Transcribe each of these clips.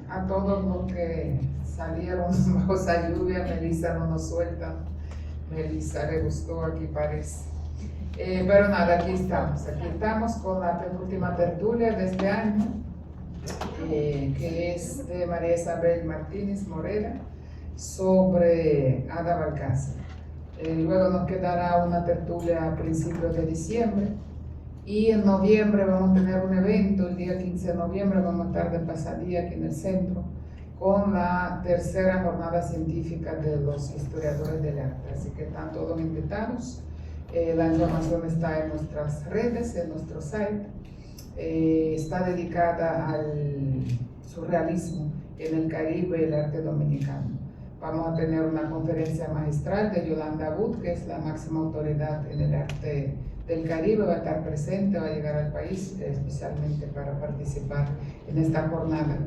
a todos los que salieron bajo esa lluvia. Melissa no nos suelta. Melissa le gustó, aquí parece. Pero nada, aquí estamos con la penúltima tertulia de este año, que es de María Isabel Martínez Morera sobre Ada Balcázar. Luego nos quedará una tertulia a principios de diciembre. Y en noviembre vamos a tener un evento, el día 15 de noviembre vamos a estar de pasadía aquí en el centro con la tercera jornada científica de los historiadores del arte. Así que están todos invitados. La información está en nuestras redes, en nuestro site. Está dedicada al surrealismo en el Caribe y el arte dominicano. Vamos a tener una conferencia magistral de Yolanda Wood, que es la máxima autoridad en el arte del Caribe, va a estar presente, va a llegar al país especialmente para participar en esta jornada.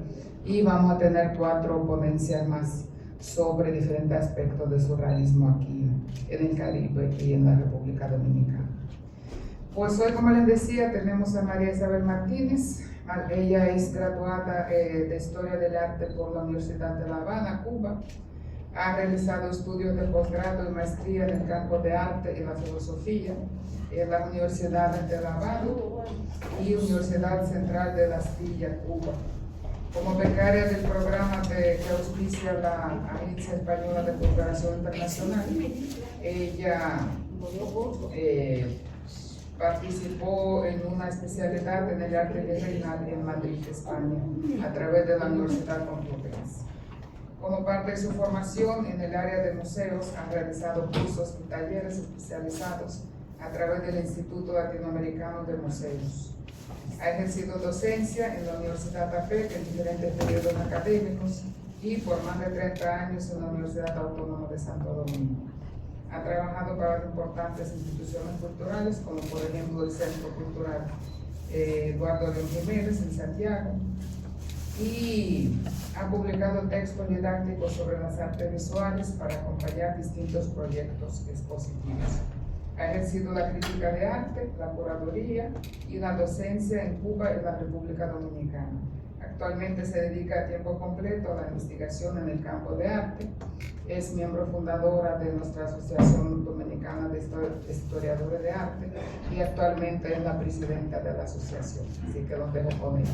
Y vamos a tener 4 ponencias más sobre diferentes aspectos del surrealismo aquí en el Caribe y en la República Dominicana. Pues hoy, como les decía, tenemos a María Isabel Martínez. Ella es graduada de Historia del Arte por la Universidad de La Habana, Cuba. Ha realizado estudios de posgrado y maestría en el campo de arte y la filosofía en la Universidad de La Habana y Universidad Central de Las Villas, Cuba. Como becaria del programa que auspicia la Agencia Española de Cooperación Internacional, ella participó en una especialidad en el arte virreinal en Madrid, España, a través de la Universidad Complutense. Como parte de su formación en el área de museos, ha realizado cursos y talleres especializados a través del Instituto Latinoamericano de Museos. Ha ejercido docencia en la Universidad APEC en diferentes periodos académicos y por más de 30 años en la Universidad Autónoma de Santo Domingo. Ha trabajado para importantes instituciones culturales, como por ejemplo el Centro Cultural Eduardo León Jiménez en Santiago, y ha publicado textos didácticos sobre las artes visuales para acompañar distintos proyectos expositivos. Ha ejercido la crítica de arte, la curaduría y la docencia en Cuba y la República Dominicana. Actualmente se dedica a tiempo completo a la investigación en el campo de arte. Es miembro fundadora de nuestra Asociación Dominicana de Historiadores de Arte y actualmente es la presidenta de la asociación. Así que los dejo con ella.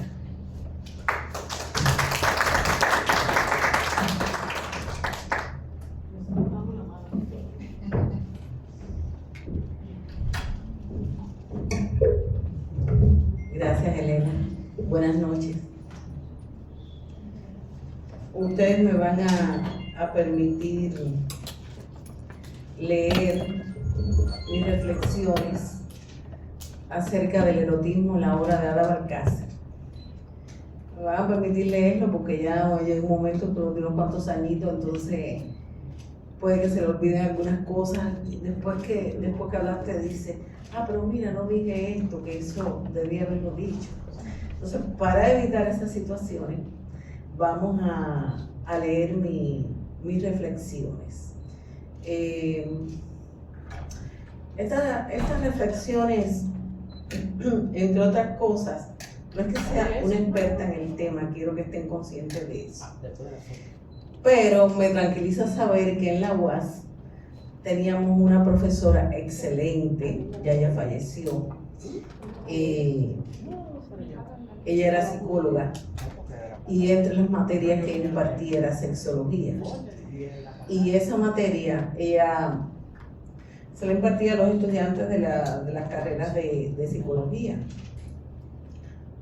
Gracias, Elena. Buenas noches. Ustedes me van a permitir leer mis reflexiones acerca del erotismo en la obra de Ada Balcázar. Me van a permitir leerlo porque ya llega un momento, pero de unos cuantos añitos, entonces puede que se le olviden algunas cosas. Después que hablaste dice, pero mira, no dije esto, que eso debía haberlo dicho. Entonces, para evitar esas situaciones, vamos a leer mis reflexiones. Estas reflexiones, entre otras cosas, no es que sea una experta en el tema, quiero que estén conscientes de eso. Pero me tranquiliza saber que en la UAS teníamos una profesora excelente, ya ella falleció. Ella era psicóloga y entre las materias que impartía era sexología. Y esa materia ella se la impartía a los estudiantes de las carreras de psicología.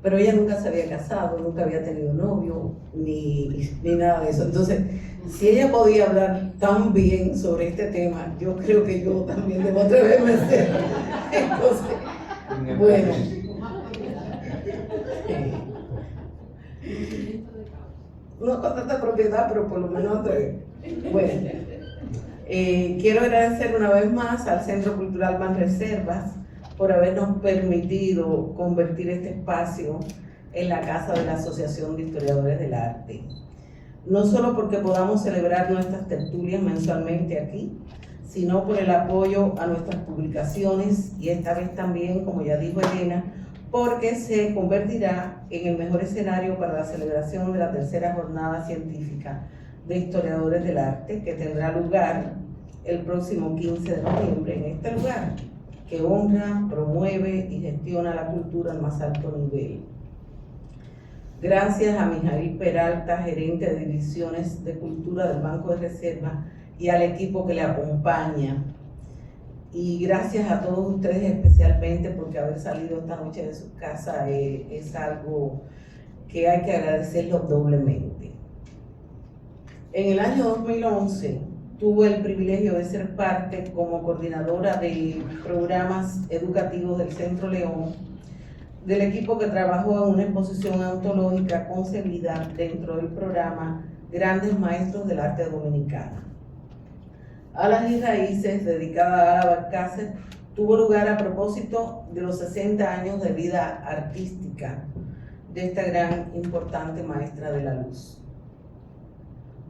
Pero ella nunca se había casado, nunca había tenido novio, ni nada de eso. Entonces, si ella podía hablar tan bien sobre este tema, yo creo que yo también debo atreverme a hacerlo. Entonces, bueno. No con tanta propiedad, pero por lo menos atreverme. Bueno, quiero agradecer una vez más al Centro Cultural Banreservas por habernos permitido convertir este espacio en la casa de la Asociación de Historiadores del Arte. No solo porque podamos celebrar nuestras tertulias mensualmente aquí, sino por el apoyo a nuestras publicaciones y esta vez también, como ya dijo Elena, porque se convertirá en el mejor escenario para la celebración de la tercera jornada científica de historiadores del arte, que tendrá lugar el próximo 15 de noviembre en este lugar, que honra, promueve y gestiona la cultura al más alto nivel. Gracias a Mijail Peralta, gerente de divisiones de cultura del Banco de Reserva, y al equipo que le acompaña. Y gracias a todos ustedes especialmente, porque haber salido esta noche de su casa es algo que hay que agradecerlo doblemente. En el año 2011 tuve el privilegio de ser parte como coordinadora de programas educativos del Centro León, del equipo que trabajó en una exposición antológica concebida dentro del programa Grandes Maestros del Arte Dominicano. Alas y Raíces, dedicada a Ada Balcácer, tuvo lugar a propósito de los 60 años de vida artística de esta gran, importante maestra de la luz.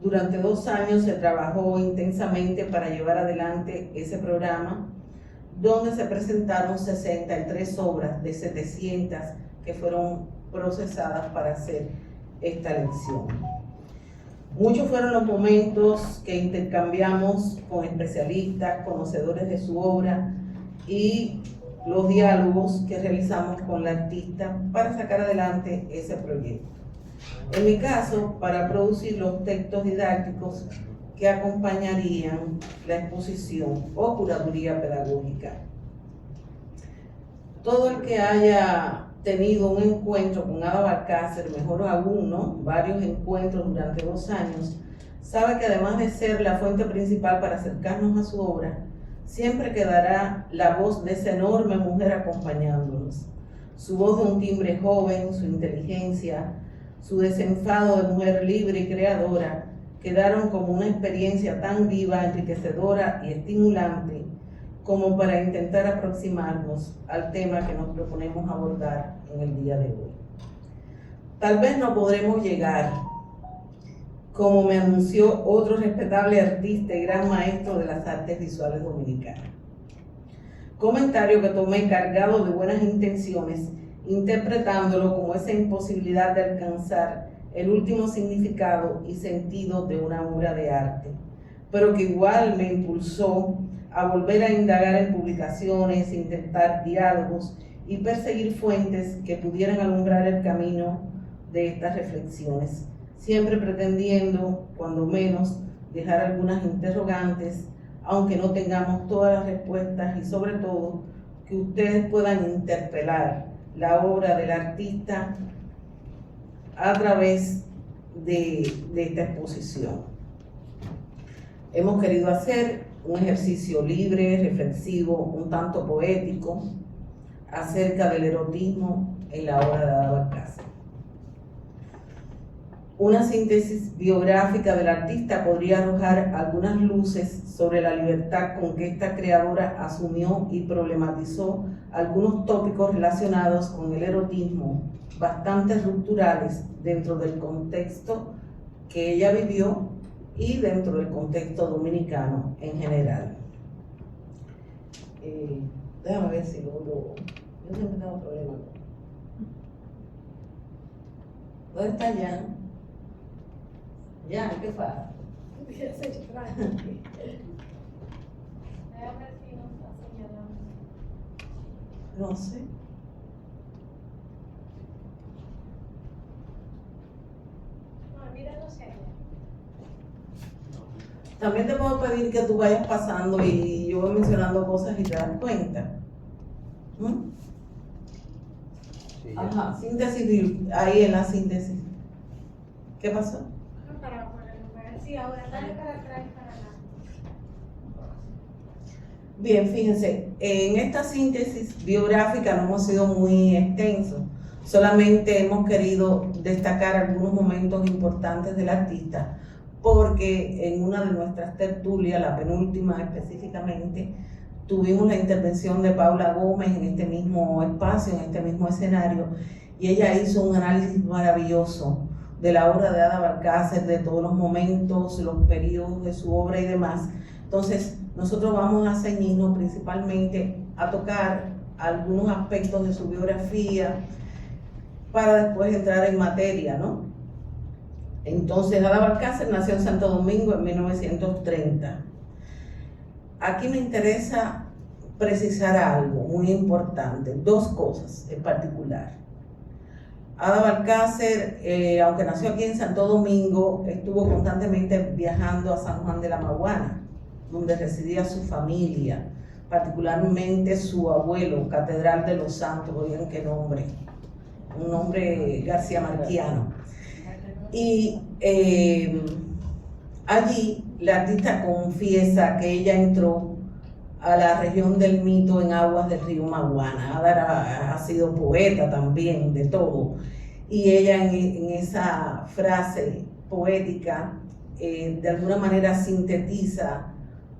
Durante 2 años se trabajó intensamente para llevar adelante ese programa, donde se presentaron 63 obras de 700 que fueron procesadas para hacer esta lección. Muchos fueron los momentos que intercambiamos con especialistas, conocedores de su obra, y los diálogos que realizamos con la artista para sacar adelante ese proyecto. En mi caso, para producir los textos didácticos que acompañarían la exposición o curaduría pedagógica. Todo el que haya tenido un encuentro con Ada Balcácer, mejor aún, ¿no?, varios encuentros durante 2 años, sabe que además de ser la fuente principal para acercarnos a su obra, siempre quedará la voz de esa enorme mujer acompañándonos. Su voz de un timbre joven, su inteligencia, su desenfado de mujer libre y creadora, quedaron como una experiencia tan viva, enriquecedora y estimulante como para intentar aproximarnos al tema que nos proponemos abordar en el día de hoy. Tal vez no podremos llegar, como me anunció otro respetable artista y gran maestro de las artes visuales dominicanas. Comentario que tomé cargado de buenas intenciones, interpretándolo como esa imposibilidad de alcanzar el último significado y sentido de una obra de arte, pero que igual me impulsó a volver a indagar en publicaciones, intentar diálogos y perseguir fuentes que pudieran alumbrar el camino de estas reflexiones, siempre pretendiendo, cuando menos, dejar algunas interrogantes, aunque no tengamos todas las respuestas, y sobre todo, que ustedes puedan interpelar la obra del artista a través de esta exposición. Hemos querido hacer un ejercicio libre, reflexivo, un tanto poético, acerca del erotismo en la obra de Ada Balcácer. Una síntesis biográfica del artista podría arrojar algunas luces sobre la libertad con que esta creadora asumió y problematizó algunos tópicos relacionados con el erotismo, bastante rupturales dentro del contexto que ella vivió y dentro del contexto dominicano en general. Déjame ver si logro. Yo siempre tengo problemas. ¿Dónde está Jan? Jan, ¿qué pasa? No sé. También te puedo pedir que tú vayas pasando y yo voy mencionando cosas y te das cuenta. Sí, ajá, síntesis, ahí en la síntesis. ¿Qué pasó? Para ver si ahora dale para atrás y para acá. Bien, fíjense, en esta síntesis biográfica no hemos sido muy extensos, solamente hemos querido destacar algunos momentos importantes del artista, porque en una de nuestras tertulias, la penúltima específicamente, tuvimos la intervención de Paula Gómez en este mismo espacio, en este mismo escenario, y ella hizo un análisis maravilloso de la obra de Ada Balcácer, de todos los momentos, los periodos de su obra y demás. Entonces, nosotros vamos a ceñirnos principalmente a tocar algunos aspectos de su biografía para después entrar en materia, ¿no? Entonces, Ada Balcácer nació en Santo Domingo en 1930. Aquí me interesa precisar algo muy importante, dos cosas en particular. Ada Balcácer, aunque nació aquí en Santo Domingo, estuvo constantemente viajando a San Juan de la Maguana, donde residía su familia, particularmente su abuelo, Catedral de los Santos, oigan qué nombre, un nombre García Marquiano. Y allí la artista confiesa que ella entró a la región del mito en aguas del río Maguana. Ada ha sido poeta también, de todo. Y ella en esa frase poética, de alguna manera sintetiza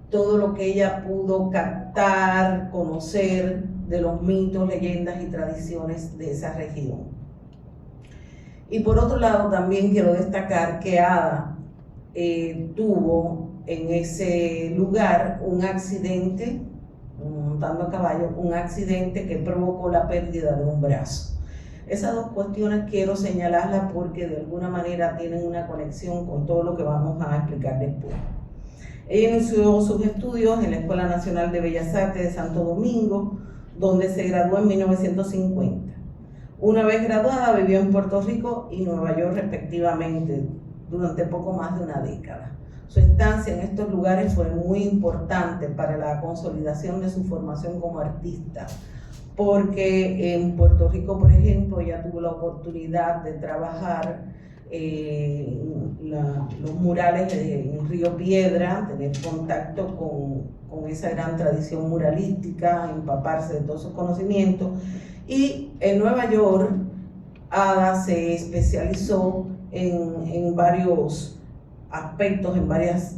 todo lo que ella pudo captar, conocer de los mitos, leyendas y tradiciones de esa región. Y por otro lado, también quiero destacar que Ada tuvo en ese lugar un accidente, montando a caballo, un accidente que provocó la pérdida de un brazo. Esas dos cuestiones quiero señalarlas porque de alguna manera tienen una conexión con todo lo que vamos a explicar después. Ella inició sus estudios en la Escuela Nacional de Bellas Artes de Santo Domingo, donde se graduó en 1950. Una vez graduada, vivió en Puerto Rico y Nueva York respectivamente durante poco más de una década. Su estancia en estos lugares fue muy importante para la consolidación de su formación como artista, porque en Puerto Rico, por ejemplo, ella tuvo la oportunidad de trabajar los murales en Río Piedra, tener contacto con esa gran tradición muralística, empaparse de todos sus conocimientos. Y en Nueva York, Ada se especializó en varios aspectos, en varias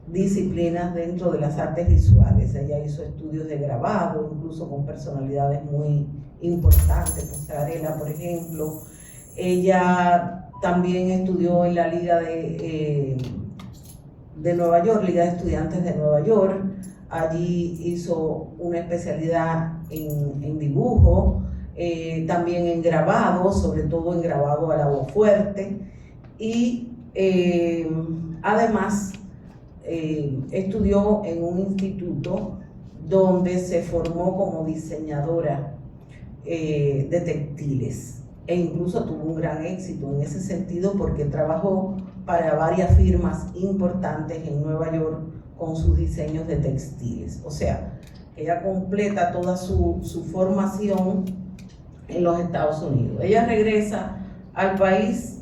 disciplinas dentro de las artes visuales. Ella hizo estudios de grabado, incluso con personalidades muy importantes, Pasarela, por ejemplo. Ella también estudió en la Liga de Nueva York, Liga de Estudiantes de Nueva York. Allí hizo una especialidad en dibujo, también en grabado, sobre todo en grabado al agua fuerte, y además estudió en un instituto donde se formó como diseñadora de textiles, e incluso tuvo un gran éxito en ese sentido porque trabajó para varias firmas importantes en Nueva York con sus diseños de textiles. O sea, ella completa toda su formación en los Estados Unidos. Ella regresa al país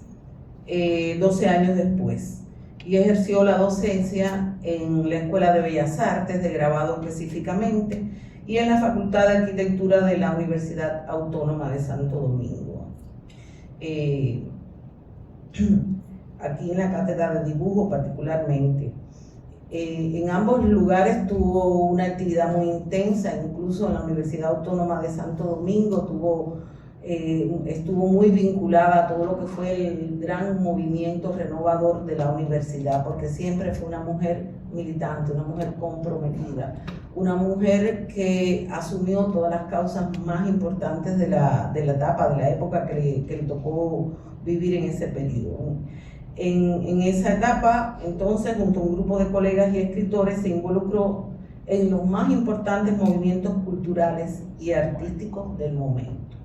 12 años después y ejerció la docencia en la Escuela de Bellas Artes, de grabado específicamente, y en la Facultad de Arquitectura de la Universidad Autónoma de Santo Domingo. Aquí en la cátedra de dibujo particularmente. En ambos lugares tuvo una actividad muy intensa, incluso en la Universidad Autónoma de Santo Domingo estuvo muy vinculada a todo lo que fue el gran movimiento renovador de la universidad, porque siempre fue una mujer militante, una mujer comprometida, una mujer que asumió todas las causas más importantes de la etapa, de la época que le tocó vivir en ese periodo. En esa etapa, entonces, junto a un grupo de colegas y escritores, se involucró en los más importantes movimientos culturales y artísticos del momento.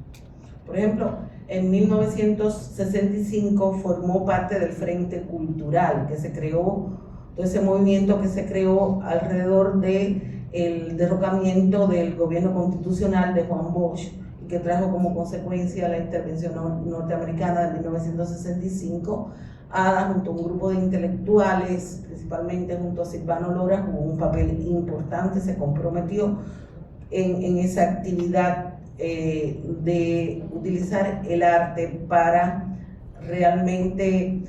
Por ejemplo, en 1965 formó parte del Frente Cultural, que se creó, todo ese movimiento que se creó alrededor del derrocamiento del gobierno constitucional de Juan Bosch, y que trajo como consecuencia la intervención norteamericana de 1965. Ada, junto a un grupo de intelectuales, principalmente junto a Silvano Lora, jugó un papel importante, se comprometió en esa actividad de utilizar el arte para realmente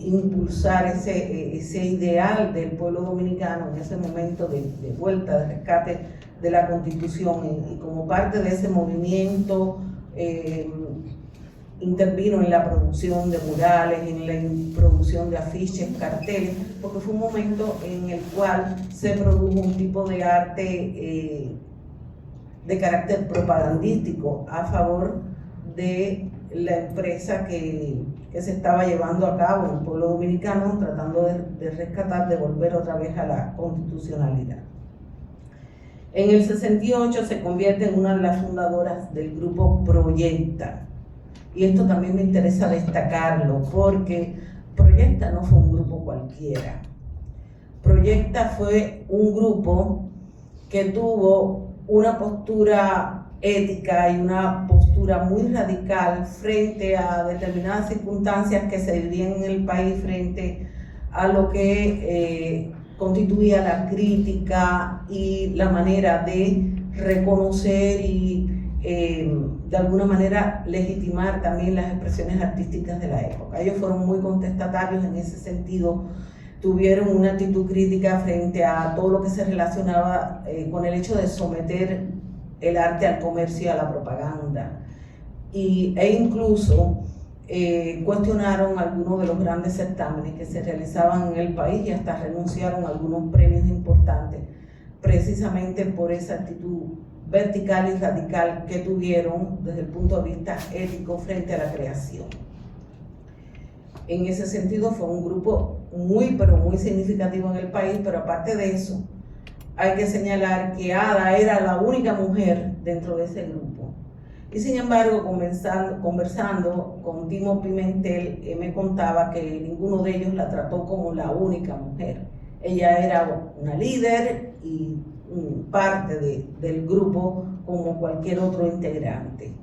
impulsar ese ideal del pueblo dominicano en ese momento de vuelta, de rescate de la Constitución, y como parte de ese movimiento intervino en la producción de murales, en la producción de afiches, carteles, porque fue un momento en el cual se produjo un tipo de arte de carácter propagandístico a favor de la empresa que se estaba llevando a cabo en el pueblo dominicano, tratando de rescatar, de volver otra vez a la constitucionalidad. En el 68 se convierte en una de las fundadoras del grupo Proyecta. Y esto también me interesa destacarlo, porque Proyecta no fue un grupo cualquiera. Proyecta fue un grupo que tuvo una postura ética y una postura muy radical frente a determinadas circunstancias que se vivían en el país, frente a lo que constituía la crítica y la manera de reconocer y de alguna manera legitimar también las expresiones artísticas de la época. Ellos fueron muy contestatarios en ese sentido, tuvieron una actitud crítica frente a todo lo que se relacionaba con el hecho de someter el arte al comercio y a la propaganda, e incluso cuestionaron algunos de los grandes certámenes que se realizaban en el país y hasta renunciaron a algunos premios importantes precisamente por esa actitud vertical y radical que tuvieron desde el punto de vista ético frente a la creación. En ese sentido fue un grupo muy significativo en el país, pero aparte de eso hay que señalar que Ada era la única mujer dentro de ese grupo. Y sin embargo, conversando con Timo Pimentel, me contaba que ninguno de ellos la trató como la única mujer. Ella era una líder y parte del grupo como cualquier otro integrante.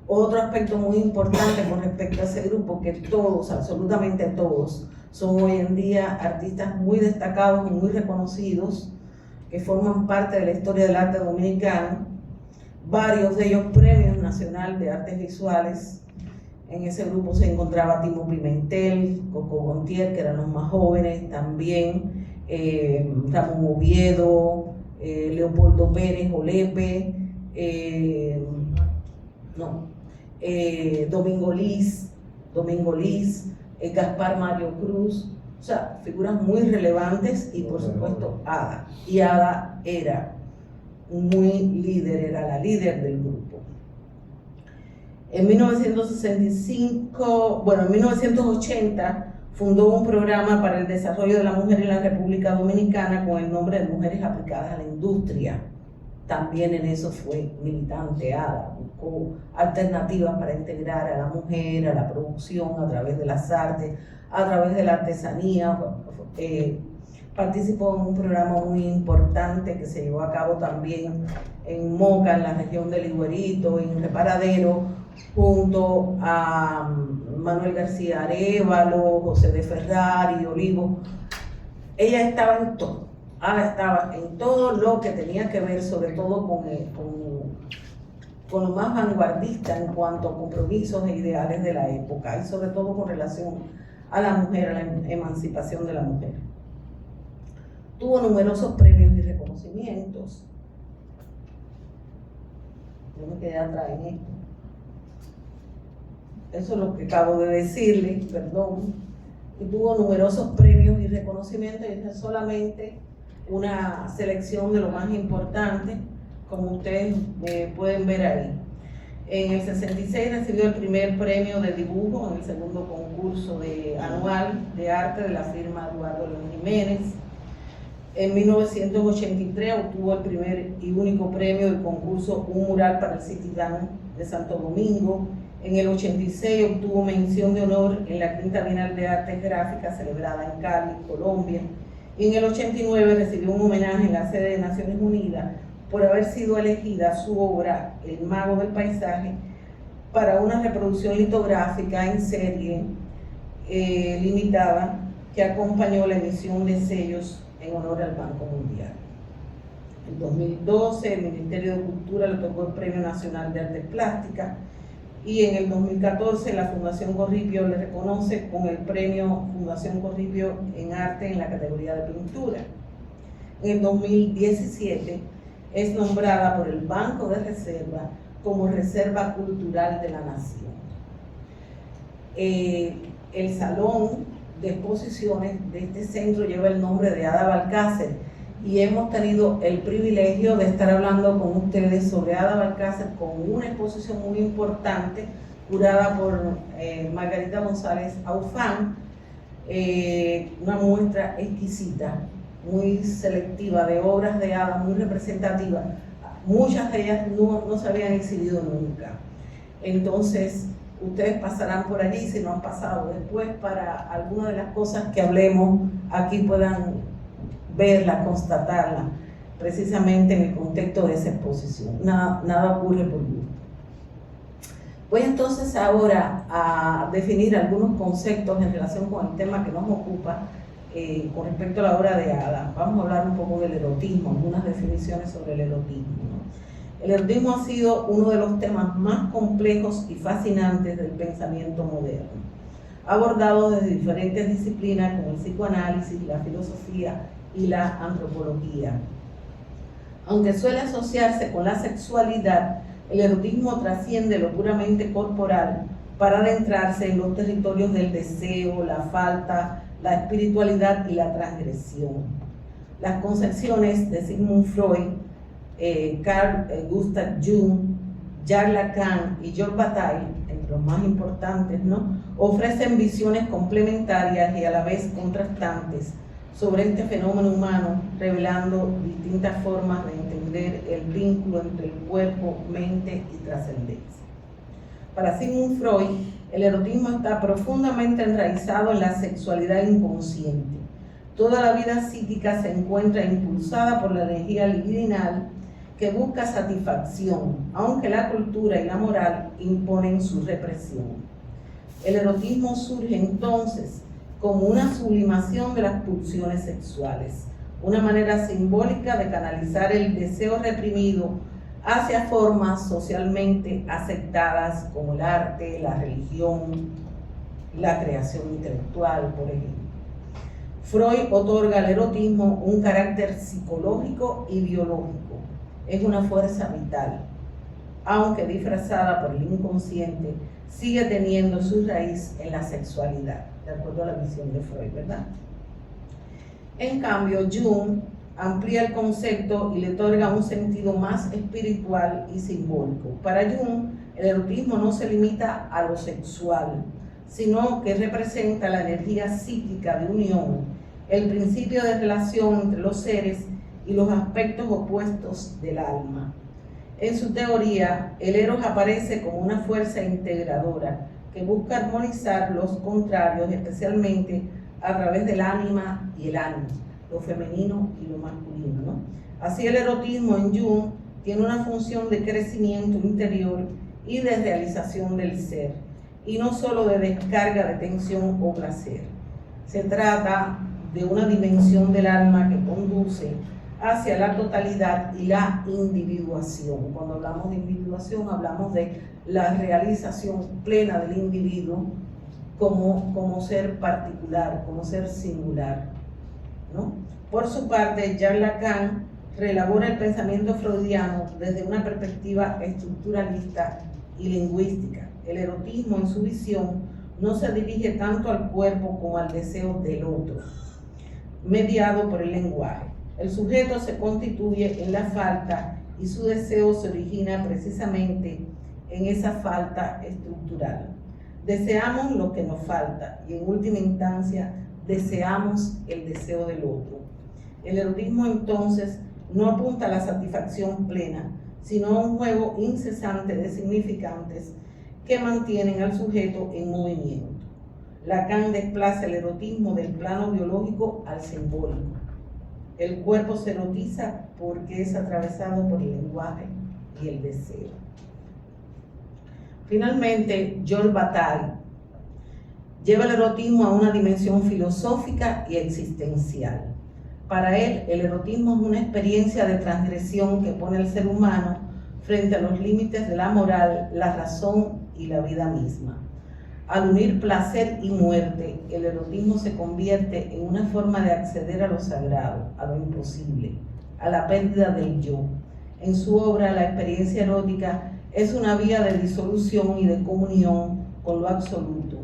Otro aspecto muy importante con respecto a ese grupo, que todos, absolutamente todos, son hoy en día artistas muy destacados y muy reconocidos, que forman parte de la historia del arte dominicano, varios de ellos premios nacional de artes visuales. En ese grupo se encontraba Timo Pimentel, Coco Gontier, que eran los más jóvenes, también Ramón Oviedo, Leopoldo Pérez Olepe, Domingo Liz, Gaspar Mario Cruz, o sea, figuras muy relevantes, y por supuesto Ada. Y Ada era muy líder, era la líder del grupo. En 1980 fundó un programa para el desarrollo de la mujer en la República Dominicana con el nombre de Mujeres Aplicadas a la Industria. También en eso fue militante Ada, buscó alternativas para integrar a la mujer, a la producción a través de las artes, a través de la artesanía. Participó en un programa muy importante que se llevó a cabo también en Moca, en la región del Iguerito, en Reparadero, junto a Manuel García Arévalo, José de Ferrari, Olivo. Ella estaba en todo. Ada estaba en todo lo que tenía que ver, sobre todo con lo más vanguardista en cuanto a compromisos e ideales de la época, y sobre todo con relación a la mujer, a la emancipación de la mujer. Tuvo numerosos premios y reconocimientos. Yo me quedé atrás en esto. Eso es lo que acabo de decirle, perdón. Y tuvo numerosos premios y reconocimientos, y es solamente una selección de lo más importante, como ustedes pueden ver ahí. En el 66 recibió el primer premio de dibujo en el segundo concurso anual de arte de la firma Eduardo León Jiménez. En 1983 obtuvo el primer y único premio del concurso Un Mural para el Citidán de Santo Domingo. En el 86 obtuvo mención de honor en la Quinta Bienal de Artes Gráficas celebrada en Cali, Colombia. Y en el 89 recibió un homenaje en la sede de Naciones Unidas por haber sido elegida su obra El Mago del Paisaje para una reproducción litográfica en serie limitada que acompañó la emisión de sellos en honor al Banco Mundial. En 2012 el Ministerio de Cultura le otorgó el Premio Nacional de Artes Plásticas, y en el 2014 la Fundación Corripio le reconoce con el Premio Fundación Corripio en Arte en la categoría de pintura. En el 2017 es nombrada por el Banco de Reserva como Reserva Cultural de la Nación. El salón de exposiciones de este centro lleva el nombre de Ada Balcácer, y hemos tenido el privilegio de estar hablando con ustedes sobre Ada Balcácer con una exposición muy importante curada por Margarita González Aufán, una muestra exquisita, muy selectiva de obras de Ada, muy representativa. Muchas de ellas no se habían exhibido nunca. Entonces, ustedes pasarán por allí, si no han pasado después, para algunas de las cosas que hablemos aquí puedan verla, constatarla, precisamente en el contexto de esa exposición. Nada ocurre por gusto. Voy entonces ahora a definir algunos conceptos en relación con el tema que nos ocupa con respecto a la obra de Ada. Vamos a hablar un poco del erotismo, algunas definiciones sobre el erotismo, ¿no? El erotismo ha sido uno de los temas más complejos y fascinantes del pensamiento moderno, abordado desde diferentes disciplinas como el psicoanálisis, la filosofía y la antropología. Aunque suele asociarse con la sexualidad, el erotismo trasciende lo puramente corporal para adentrarse en los territorios del deseo, la falta, la espiritualidad y la transgresión. Las concepciones de Sigmund Freud, Carl Gustav Jung, Jacques Lacan y Georges Bataille, entre los más importantes, ¿no?, ofrecen visiones complementarias y a la vez contrastantes sobre este fenómeno humano, revelando distintas formas de entender el vínculo entre el cuerpo, mente y trascendencia. Para Sigmund Freud, el erotismo está profundamente enraizado en la sexualidad inconsciente. Toda la vida psíquica se encuentra impulsada por la energía libidinal que busca satisfacción, aunque la cultura y la moral imponen su represión. El erotismo surge entonces como una sublimación de las pulsiones sexuales, una manera simbólica de canalizar el deseo reprimido hacia formas socialmente aceptadas como el arte, la religión, la creación intelectual, por ejemplo. Freud otorga al erotismo un carácter psicológico y biológico. Es una fuerza vital, aunque disfrazada por el inconsciente, sigue teniendo su raíz en la sexualidad, de acuerdo a la visión de Freud, ¿verdad? En cambio, Jung amplía el concepto y le otorga un sentido más espiritual y simbólico. Para Jung, el erotismo no se limita a lo sexual, sino que representa la energía psíquica de unión, el principio de relación entre los seres y los aspectos opuestos del alma. En su teoría, el eros aparece como una fuerza integradora que busca armonizar los contrarios, especialmente a través del ánima y el ánimo, lo femenino y lo masculino, ¿no? Así, el erotismo en Jung tiene una función de crecimiento interior y de realización del ser, y no solo de descarga de tensión o placer. Se trata de una dimensión del alma que conduce hacia la totalidad y la individuación. Cuando hablamos de individuación, hablamos de la realización plena del individuo como ser particular, como ser singular, ¿no? Por su parte, Jacques Lacan reelabora el pensamiento freudiano desde una perspectiva estructuralista y lingüística. El erotismo, en su visión, no se dirige tanto al cuerpo como al deseo del otro, mediado por el lenguaje. El sujeto se constituye en la falta y su deseo se origina precisamente en esa falta estructural. Deseamos lo que nos falta y en última instancia deseamos el deseo del otro. El erotismo entonces no apunta a la satisfacción plena, sino a un juego incesante de significantes que mantienen al sujeto en movimiento. Lacan desplaza el erotismo del plano biológico al simbólico. El cuerpo se erotiza porque es atravesado por el lenguaje y el deseo. Finalmente, Georges Bataille lleva el erotismo a una dimensión filosófica y existencial. Para él, el erotismo es una experiencia de transgresión que pone al ser humano frente a los límites de la moral, la razón y la vida misma. Al unir placer y muerte, el erotismo se convierte en una forma de acceder a lo sagrado, a lo imposible, a la pérdida del yo. En su obra, la experiencia erótica es una vía de disolución y de comunión con lo absoluto.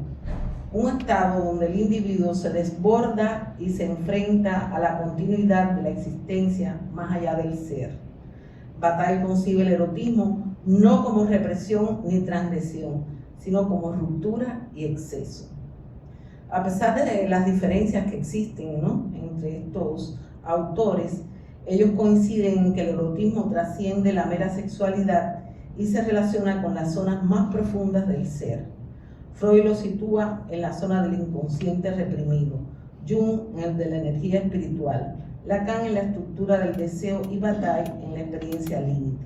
un estado donde el individuo se desborda y se enfrenta a la continuidad de la existencia más allá del ser. Bataille concibe el erotismo no como represión ni transgresión, sino como ruptura y exceso. A pesar de las diferencias que existen, ¿no?, entre estos autores, ellos coinciden en que el erotismo trasciende la mera sexualidad y se relaciona con las zonas más profundas del ser. Freud lo sitúa en la zona del inconsciente reprimido, Jung en el de la energía espiritual, Lacan en la estructura del deseo y Bataille en la experiencia límite.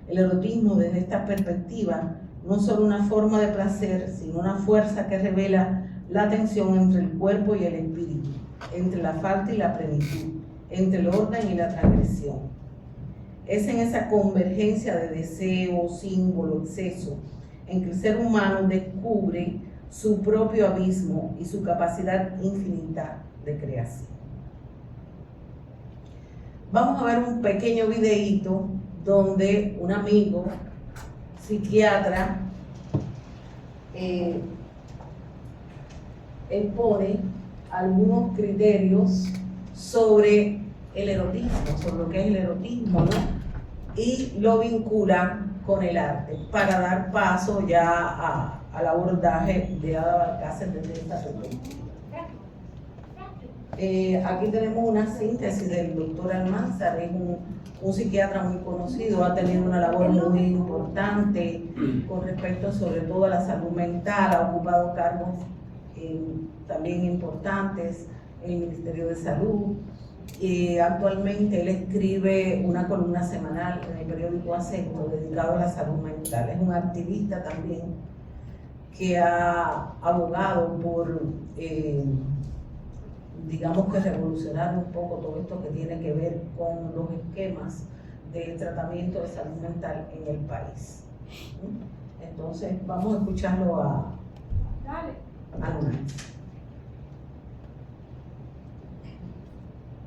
El erotismo desde esta perspectiva no es solo una forma de placer, sino una fuerza que revela la tensión entre el cuerpo y el espíritu, entre la falta y la plenitud, entre el orden y la transgresión. Es en esa convergencia de deseo, símbolo, exceso, en que el ser humano descubre su propio abismo y su capacidad infinita de creación. Vamos a ver un pequeño videíto donde un amigo psiquiatra expone algunos criterios sobre el erotismo, sobre lo que es el erotismo, ¿no?, y lo vincula con el arte para dar paso ya al abordaje de Ada Valcárcel desde esta perspectiva. Aquí tenemos una síntesis del doctor Almanzar, es un psiquiatra muy conocido, ha tenido una labor muy importante con respecto sobre todo a la salud mental, ha ocupado cargos también importantes en el Ministerio de Salud. Actualmente él escribe una columna semanal en el periódico Acento dedicado a la salud mental. Es un activista también que ha abogado por, digamos que revolucionar un poco todo esto que tiene que ver con los esquemas de tratamiento de salud mental en el país. Entonces vamos a escucharlo a Luna.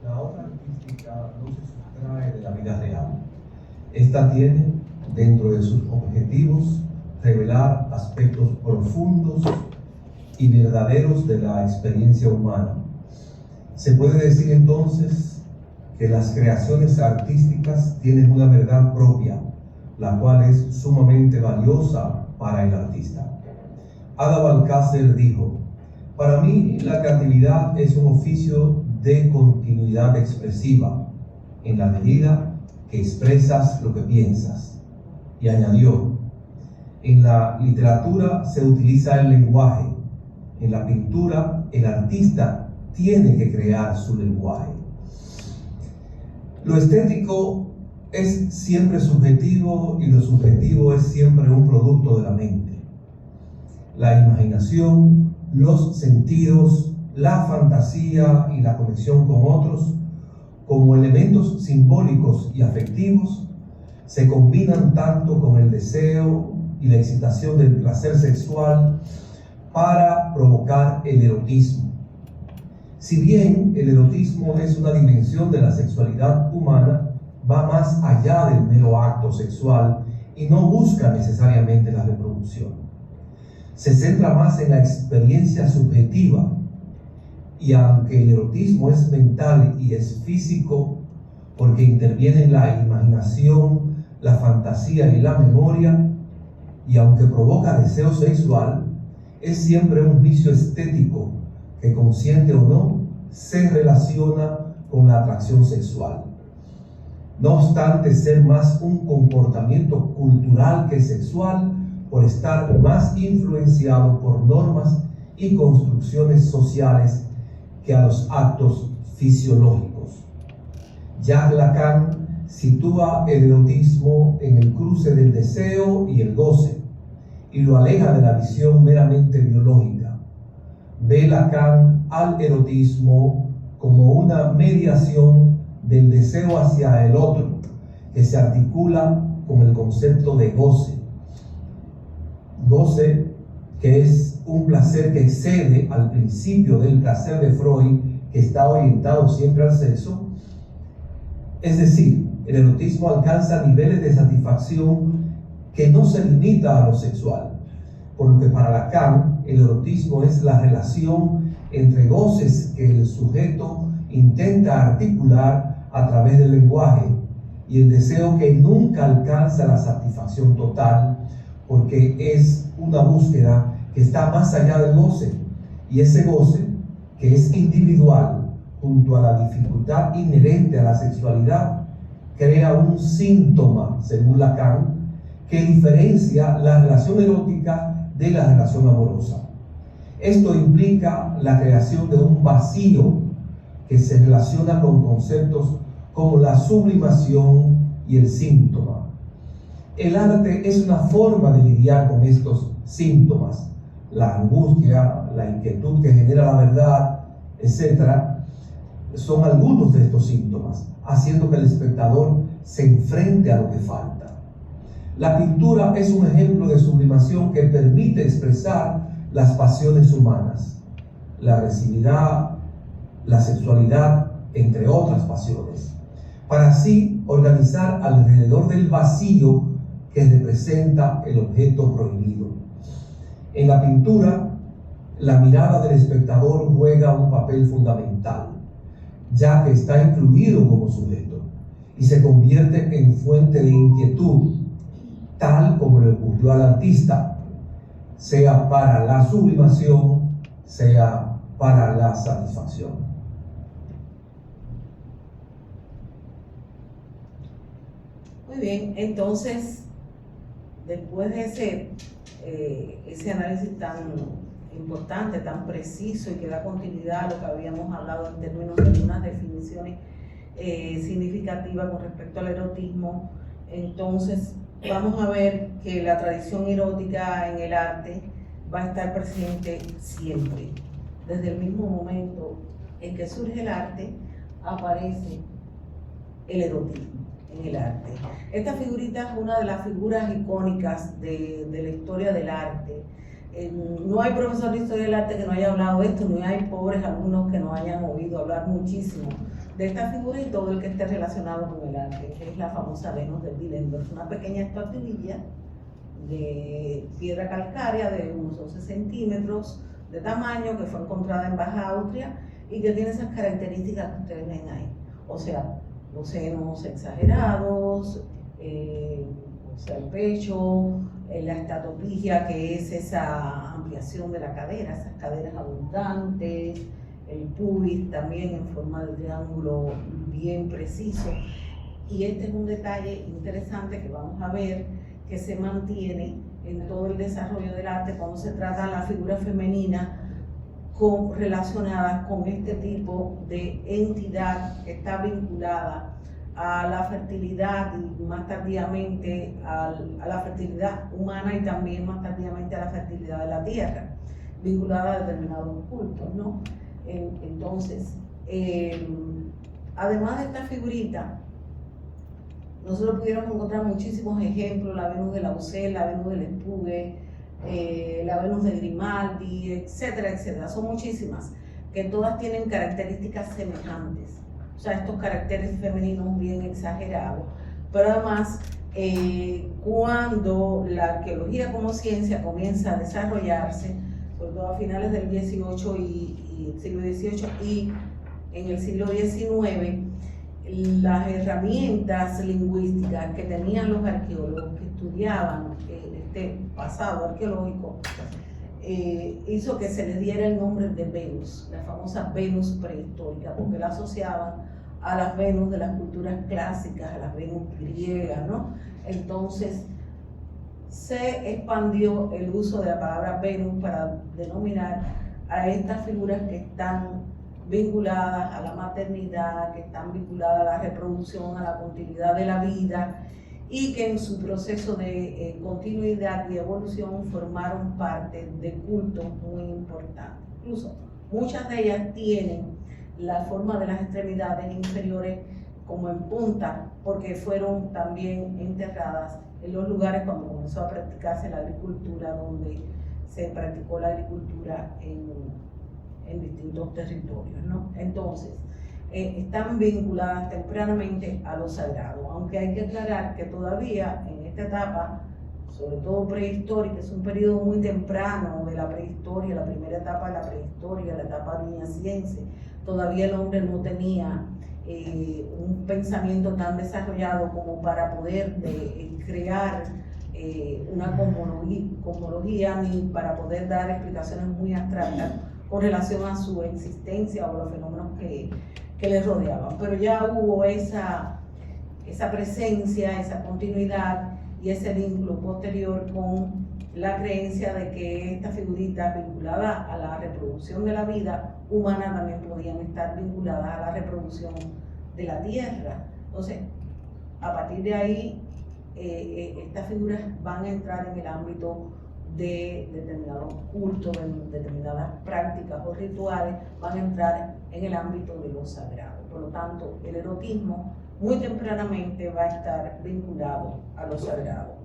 La obra artística no se sustrae de la vida real. Esta tiene, dentro de sus objetivos, revelar aspectos profundos y verdaderos de la experiencia humana. Se puede decir entonces que las creaciones artísticas tienen una verdad propia, la cual es sumamente valiosa para el artista. Ada Valcárcel dijo: "Para mí la creatividad es un oficio de continuidad expresiva, en la medida que expresas lo que piensas". Y añadió: "En la literatura se utiliza el lenguaje, en la pintura el artista tiene que crear su lenguaje". Lo estético es siempre subjetivo y lo subjetivo es siempre un producto de la mente. La imaginación, los sentidos, la fantasía y la conexión con otros, como elementos simbólicos y afectivos, se combinan tanto con el deseo y la excitación del placer sexual para provocar el erotismo. Si bien el erotismo es una dimensión de la sexualidad humana, va más allá del mero acto sexual y no busca necesariamente la reproducción. Se centra más en la experiencia subjetiva, y aunque el erotismo es mental y es físico, porque interviene en la imaginación, la fantasía y la memoria, y aunque provoca deseo sexual, es siempre un vicio estético que, consciente o no, se relaciona con la atracción sexual. No obstante ser más un comportamiento cultural que sexual, por estar más influenciado por normas y construcciones sociales que a los actos fisiológicos. Jacques Lacan sitúa el erotismo en el cruce del deseo y el goce, y lo aleja de la visión meramente biológica. Ve Lacan al erotismo como una mediación del deseo hacia el otro, que se articula con el concepto de goce. Goce, que es un placer que excede al principio del placer de Freud, que está orientado siempre al sexo. Es decir, el erotismo alcanza niveles de satisfacción que no se limita a lo sexual, por lo que para Lacan el erotismo es la relación entre goces que el sujeto intenta articular a través del lenguaje y el deseo que nunca alcanza la satisfacción total, porque es una búsqueda que está más allá del goce, y ese goce, que es individual, junto a la dificultad inherente a la sexualidad, crea un síntoma, según Lacan, que diferencia la relación erótica de la relación amorosa. Esto implica la creación de un vacío que se relaciona con conceptos como la sublimación y el síntoma. El arte es una forma de lidiar con estos síntomas, la angustia, la inquietud que genera la verdad, etc. Son algunos de estos síntomas, haciendo que el espectador se enfrente a lo que falta. La pintura es un ejemplo de sublimación que permite expresar las pasiones humanas, la agresividad, la sexualidad, entre otras pasiones, para así organizar alrededor del vacío que representa el objeto prohibido. En la pintura, la mirada del espectador juega un papel fundamental, ya que está incluido como sujeto y se convierte en fuente de inquietud, tal como le ocurrió al artista, sea para la sublimación, sea para la satisfacción. Muy bien, entonces, después de ese análisis tan importante, tan preciso y que da continuidad a lo que habíamos hablado en términos de algunas definiciones significativas con respecto al erotismo, entonces vamos a ver que la tradición erótica en el arte va a estar presente siempre. Desde el mismo momento en que surge el arte, aparece el erotismo en el arte. Esta figurita es una de las figuras icónicas de la historia del arte. No hay profesor de historia del arte que no haya hablado de esto, no hay pobres alumnos que no hayan oído hablar muchísimo de esta figura y todo el que esté relacionado con el arte, que es la famosa Venus de Willendorf, una pequeña estatuilla de piedra calcárea de unos 12 centímetros de tamaño, que fue encontrada en Baja Austria y que tiene esas características que ustedes ven ahí, o sea, los senos exagerados, o sea, el pecho, la estatopigia, que es esa ampliación de la cadera, esas caderas abundantes, el pubis también en forma de triángulo bien preciso. Y este es un detalle interesante que vamos a ver que se mantiene en todo el desarrollo del arte cuando se trata de la figura femenina relacionada con este tipo de entidad que está vinculada a la fertilidad y más tardíamente a la fertilidad humana y también más tardíamente a la fertilidad de la tierra, vinculada a determinados cultos, ¿no? Entonces, además de esta figurita, nosotros pudiéramos encontrar muchísimos ejemplos: la Venus de Lausel, la Venus del Espugue, la Venus de Grimaldi, etcétera, etcétera. Son muchísimas, que todas tienen características semejantes. O sea, estos caracteres femeninos bien exagerados. Pero además, cuando la arqueología como ciencia comienza a desarrollarse, sobre todo a finales del XVIII y siglo XVIII y en el siglo XIX, las herramientas lingüísticas que tenían los arqueólogos que estudiaban este pasado arqueológico hizo que se les diera el nombre de Venus, la famosa Venus prehistórica, porque la asociaban a las Venus de las culturas clásicas, a las Venus griegas, ¿no? Entonces se expandió el uso de la palabra Venus para denominar a estas figuras que están vinculadas a la maternidad, que están vinculadas a la reproducción, a la continuidad de la vida, y que en su proceso de continuidad y evolución formaron parte de cultos muy importantes. Incluso muchas de ellas tienen la forma de las extremidades inferiores como en punta, porque fueron también enterradas en los lugares cuando comenzó a practicarse la agricultura, donde se practicó la agricultura en distintos territorios, ¿no? Entonces, están vinculadas tempranamente a lo sagrado, aunque hay que aclarar que todavía en esta etapa sobre todo prehistórica, es un periodo muy temprano de la prehistoria, la primera etapa de la prehistoria, la etapa niñaciense. Todavía el hombre no tenía un pensamiento tan desarrollado como para poder crear una cosmología ni para poder dar explicaciones muy abstractas con relación a su existencia o los fenómenos que le rodeaban. Pero ya hubo esa presencia, esa continuidad y ese vínculo posterior con la creencia de que estas figuritas vinculadas a la reproducción de la vida humana también podían estar vinculadas a la reproducción de la tierra. Entonces, a partir de ahí, estas figuras van a entrar en el ámbito de determinados cultos, de determinadas prácticas o rituales, van a entrar en el ámbito de lo sagrado. Por lo tanto, el erotismo muy tempranamente va a estar vinculado a lo sagrado.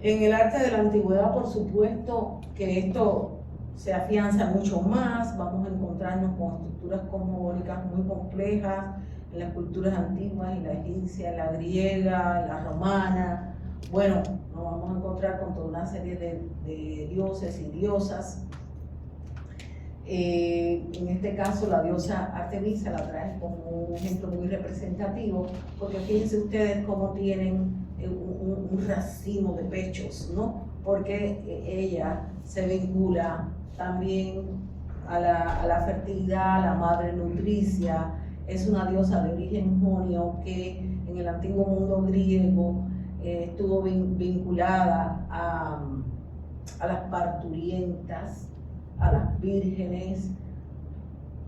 En el arte de la antigüedad, por supuesto que esto se afianza mucho más, vamos a encontrarnos con estructuras cosmogónicas muy complejas en las culturas antiguas, en la egipcia, en la griega, en la romana. Bueno, nos vamos a encontrar con toda una serie de dioses y diosas. En este caso, la diosa Artemisa la trae como un ejemplo muy representativo, porque fíjense ustedes cómo tienen un racimo de pechos, ¿no? Porque ella se vincula también a la fertilidad, a la madre nutricia. Es una diosa de origen jonio que en el antiguo mundo griego estuvo vinculada a las parturientas, a las vírgenes,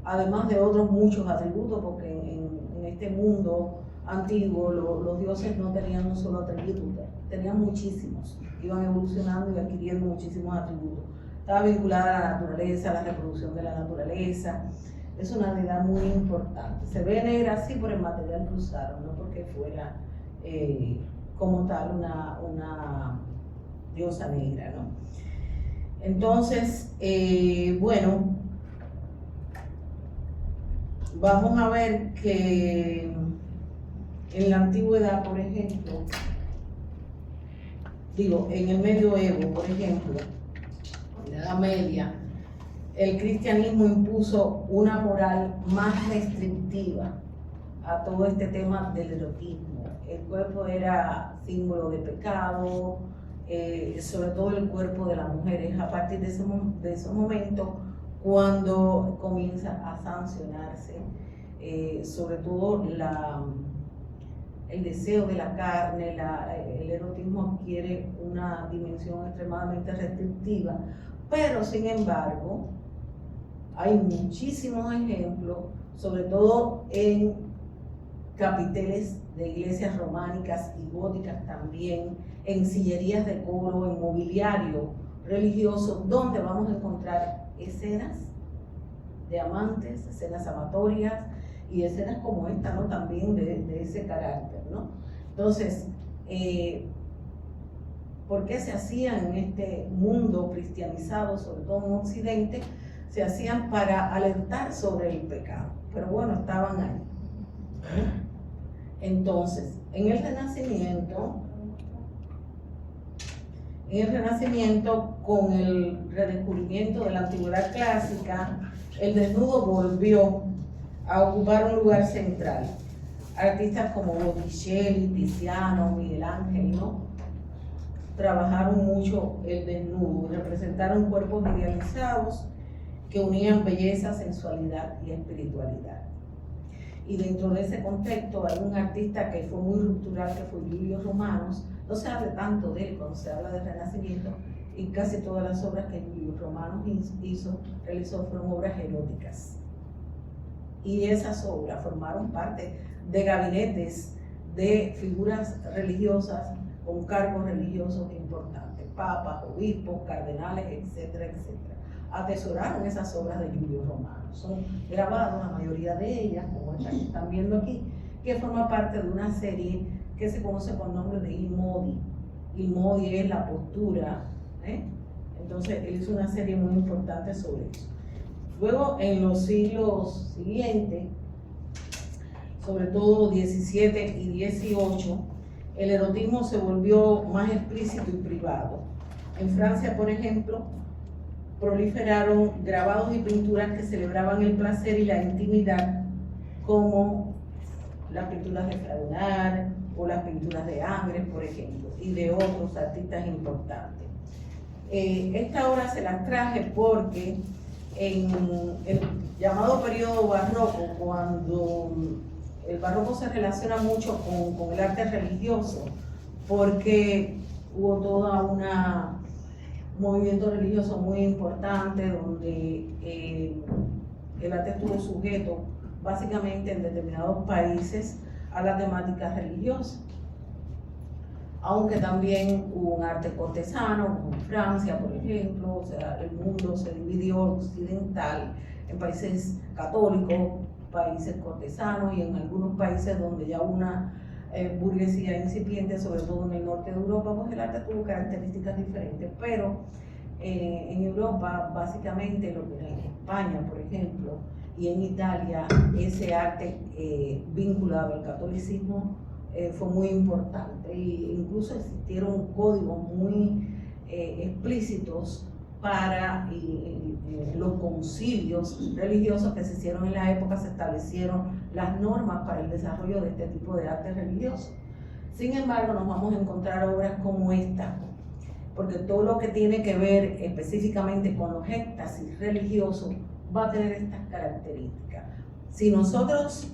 además de otros muchos atributos, porque en este mundo antiguo los dioses no tenían un solo atributo, tenían muchísimos, iban evolucionando y adquiriendo muchísimos atributos. Estaba vinculada a la naturaleza, a la reproducción de la naturaleza. Es una deidad muy importante. Se ve negra así por el material que usaron, no porque fuera como tal una diosa negra, ¿no? Entonces, bueno, vamos a ver que en la antigüedad, por ejemplo, en el medioevo, por ejemplo, en la Edad Media, el cristianismo impuso una moral más restrictiva a todo este tema del erotismo. El cuerpo era símbolo de pecado, sobre todo el cuerpo de las mujeres. A partir de ese momento, cuando comienza a sancionarse, sobre todo el deseo de la carne, el erotismo adquiere una dimensión extremadamente restrictiva, pero sin embargo, hay muchísimos ejemplos, sobre todo en capiteles de iglesias románicas y góticas también, en sillerías de coro, en mobiliario religioso, donde vamos a encontrar escenas de amantes, escenas amatorias y escenas como esta, ¿no? También de ese carácter, ¿no? Entonces, ¿por qué se hacían en este mundo cristianizado, sobre todo en Occidente? Se hacían para alertar sobre el pecado, pero bueno, estaban ahí. Entonces, en el Renacimiento, con el redescubrimiento de la antigüedad clásica, el desnudo volvió a ocupar un lugar central. Artistas como Botticelli, Tiziano, Miguel Ángel, ¿no? Trabajaron mucho el desnudo, representaron cuerpos idealizados que unían belleza, sensualidad y espiritualidad. Y dentro de ese contexto hay un artista que fue muy ruptural, que fue Giulio Romanos. No se habla tanto de él cuando se habla del Renacimiento, y casi todas las obras que Giulio Romanos realizó fueron obras eróticas. Y esas obras formaron parte de gabinetes de figuras religiosas con cargos religiosos importantes, papas, obispos, cardenales, etcétera, etcétera. Atesoraron esas obras de Giulio Romano. Son grabados, la mayoría de ellas, como esta que están viendo aquí, que forma parte de una serie que se conoce con el nombre de Il Modi. Il Modi es la postura, Entonces, él hizo una serie muy importante sobre eso. Luego, en los siglos siguientes, sobre todo 17 y 18, el erotismo se volvió más explícito y privado. En Francia, por ejemplo, proliferaron grabados y pinturas que celebraban el placer y la intimidad, como las pinturas de Fragonard o las pinturas de Ingres, por ejemplo, y de otros artistas importantes. Esta obra se las traje porque en el llamado periodo barroco, cuando el barroco se relaciona mucho con el arte religioso, porque hubo toda un movimiento religioso muy importante donde el arte estuvo sujeto básicamente en determinados países a la temática religiosa, aunque también hubo un arte cortesano, como en Francia, por ejemplo. O sea, el mundo se dividió occidental en países católicos, países cortesanos, y en algunos países donde ya una burguesía incipiente, sobre todo en el norte de Europa, pues el arte tuvo características diferentes. Pero en Europa, básicamente, lo que era en España, por ejemplo, y en Italia, ese arte vinculado al catolicismo fue muy importante, e incluso existieron códigos muy explícitos para los concilios religiosos que se hicieron en la época. Se establecieron las normas para el desarrollo de este tipo de arte religioso. Sin embargo, nos vamos a encontrar obras como esta, porque todo lo que tiene que ver específicamente con los éxtasis religiosos va a tener estas características. Si nosotros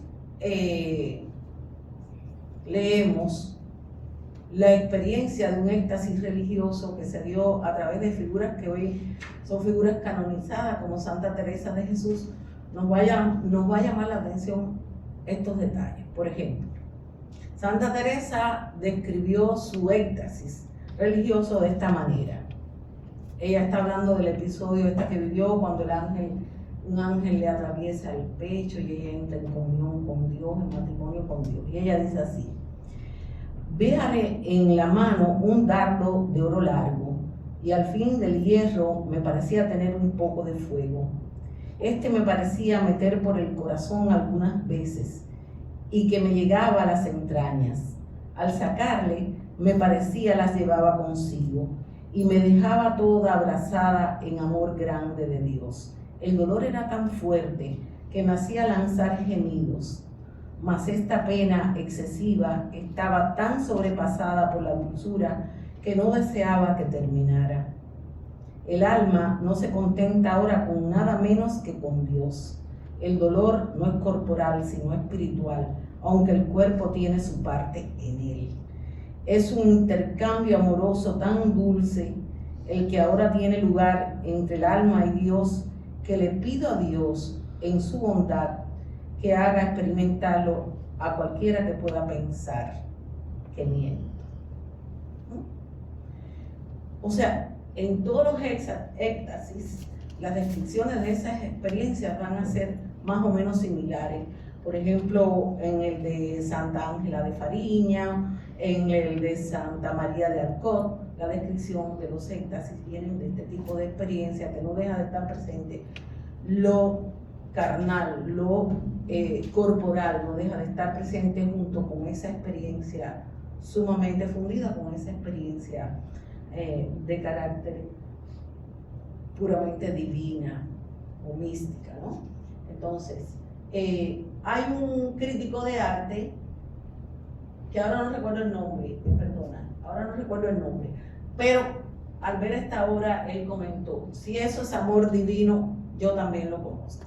leemos la experiencia de un éxtasis religioso que se dio a través de figuras que hoy son figuras canonizadas, como Santa Teresa de Jesús, nos va a llamar la atención estos detalles. Por ejemplo, Santa Teresa describió su éxtasis religioso de esta manera. Ella está hablando del episodio que vivió cuando un ángel le atraviesa el pecho y ella entra en comunión con Dios, en matrimonio con Dios. Y ella dice así: véale en la mano un dardo de oro largo, y al fin del hierro me parecía tener un poco de fuego. Me parecía meter por el corazón algunas veces, y que me llegaba a las entrañas. Al sacarle, me parecía las llevaba consigo, y me dejaba toda abrazada en amor grande de Dios. El dolor era tan fuerte que me hacía lanzar gemidos, mas esta pena excesiva estaba tan sobrepasada por la dulzura que no deseaba que terminara. El alma no se contenta ahora con nada menos que con Dios. El dolor no es corporal, sino espiritual, aunque el cuerpo tiene su parte en él. Es un intercambio amoroso tan dulce el que ahora tiene lugar entre el alma y Dios, que le pido a Dios, en su bondad, que haga experimentarlo a cualquiera que pueda pensar que miento. O sea, en todos los éxtasis, las descripciones de esas experiencias van a ser más o menos similares. Por ejemplo, en el de Santa Ángela de Fariña, en el de Santa María de Alcott, la descripción de los éxtasis vienen de este tipo de experiencia que no deja de estar presente. Lo carnal, lo corporal no deja de estar presente junto con esa experiencia sumamente fundida, con esa experiencia de carácter puramente divina o mística, ¿no? Entonces, hay un crítico de arte que ahora no recuerdo el nombre, pero al ver esta obra él comentó: si eso es amor divino, yo también lo conozco.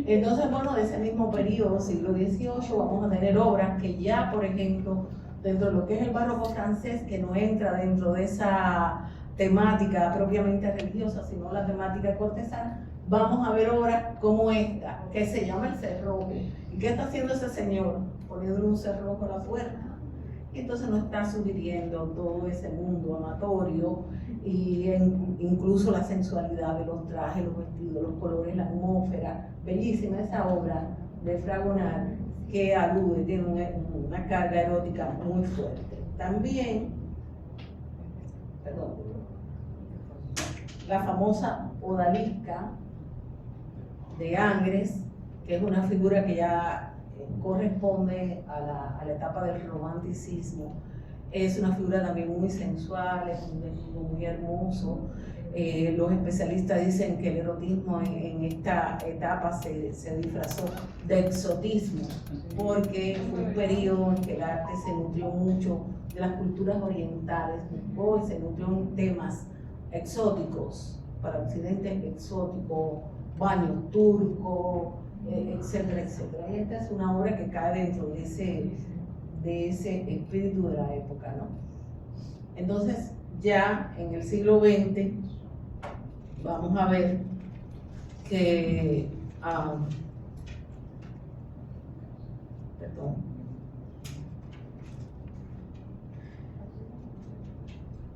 Entonces, bueno, de ese mismo periodo, siglo XVIII, vamos a tener obras que ya, por ejemplo, dentro de lo que es el barroco francés, que no entra dentro de esa temática propiamente religiosa, sino la temática cortesana, vamos a ver obras como esta, que se llama El Cerrojo. ¿Y qué está haciendo ese señor? Poniéndole un cerrojo a la puerta. Y entonces nos está sugiriendo todo ese mundo amatorio, y incluso la sensualidad de los trajes, los vestidos, los colores, la atmósfera. Bellísima esa obra de Fragonard, que alude, tiene una carga erótica muy fuerte. También, la famosa odalisca de Ingres, que es una figura que ya corresponde a la etapa del romanticismo. Es una figura también muy sensual, es un desnudo muy hermoso. Los especialistas dicen que el erotismo en esta etapa se disfrazó de exotismo, porque fue un periodo en que el arte se nutrió mucho de las culturas orientales, buscó y se nutrió en temas exóticos, para Occidente exótico, baño turco, etcétera, etcétera. Y esta es una obra que cae dentro de ese espíritu de la época, ¿no? Entonces, ya en el siglo XX, vamos a ver que,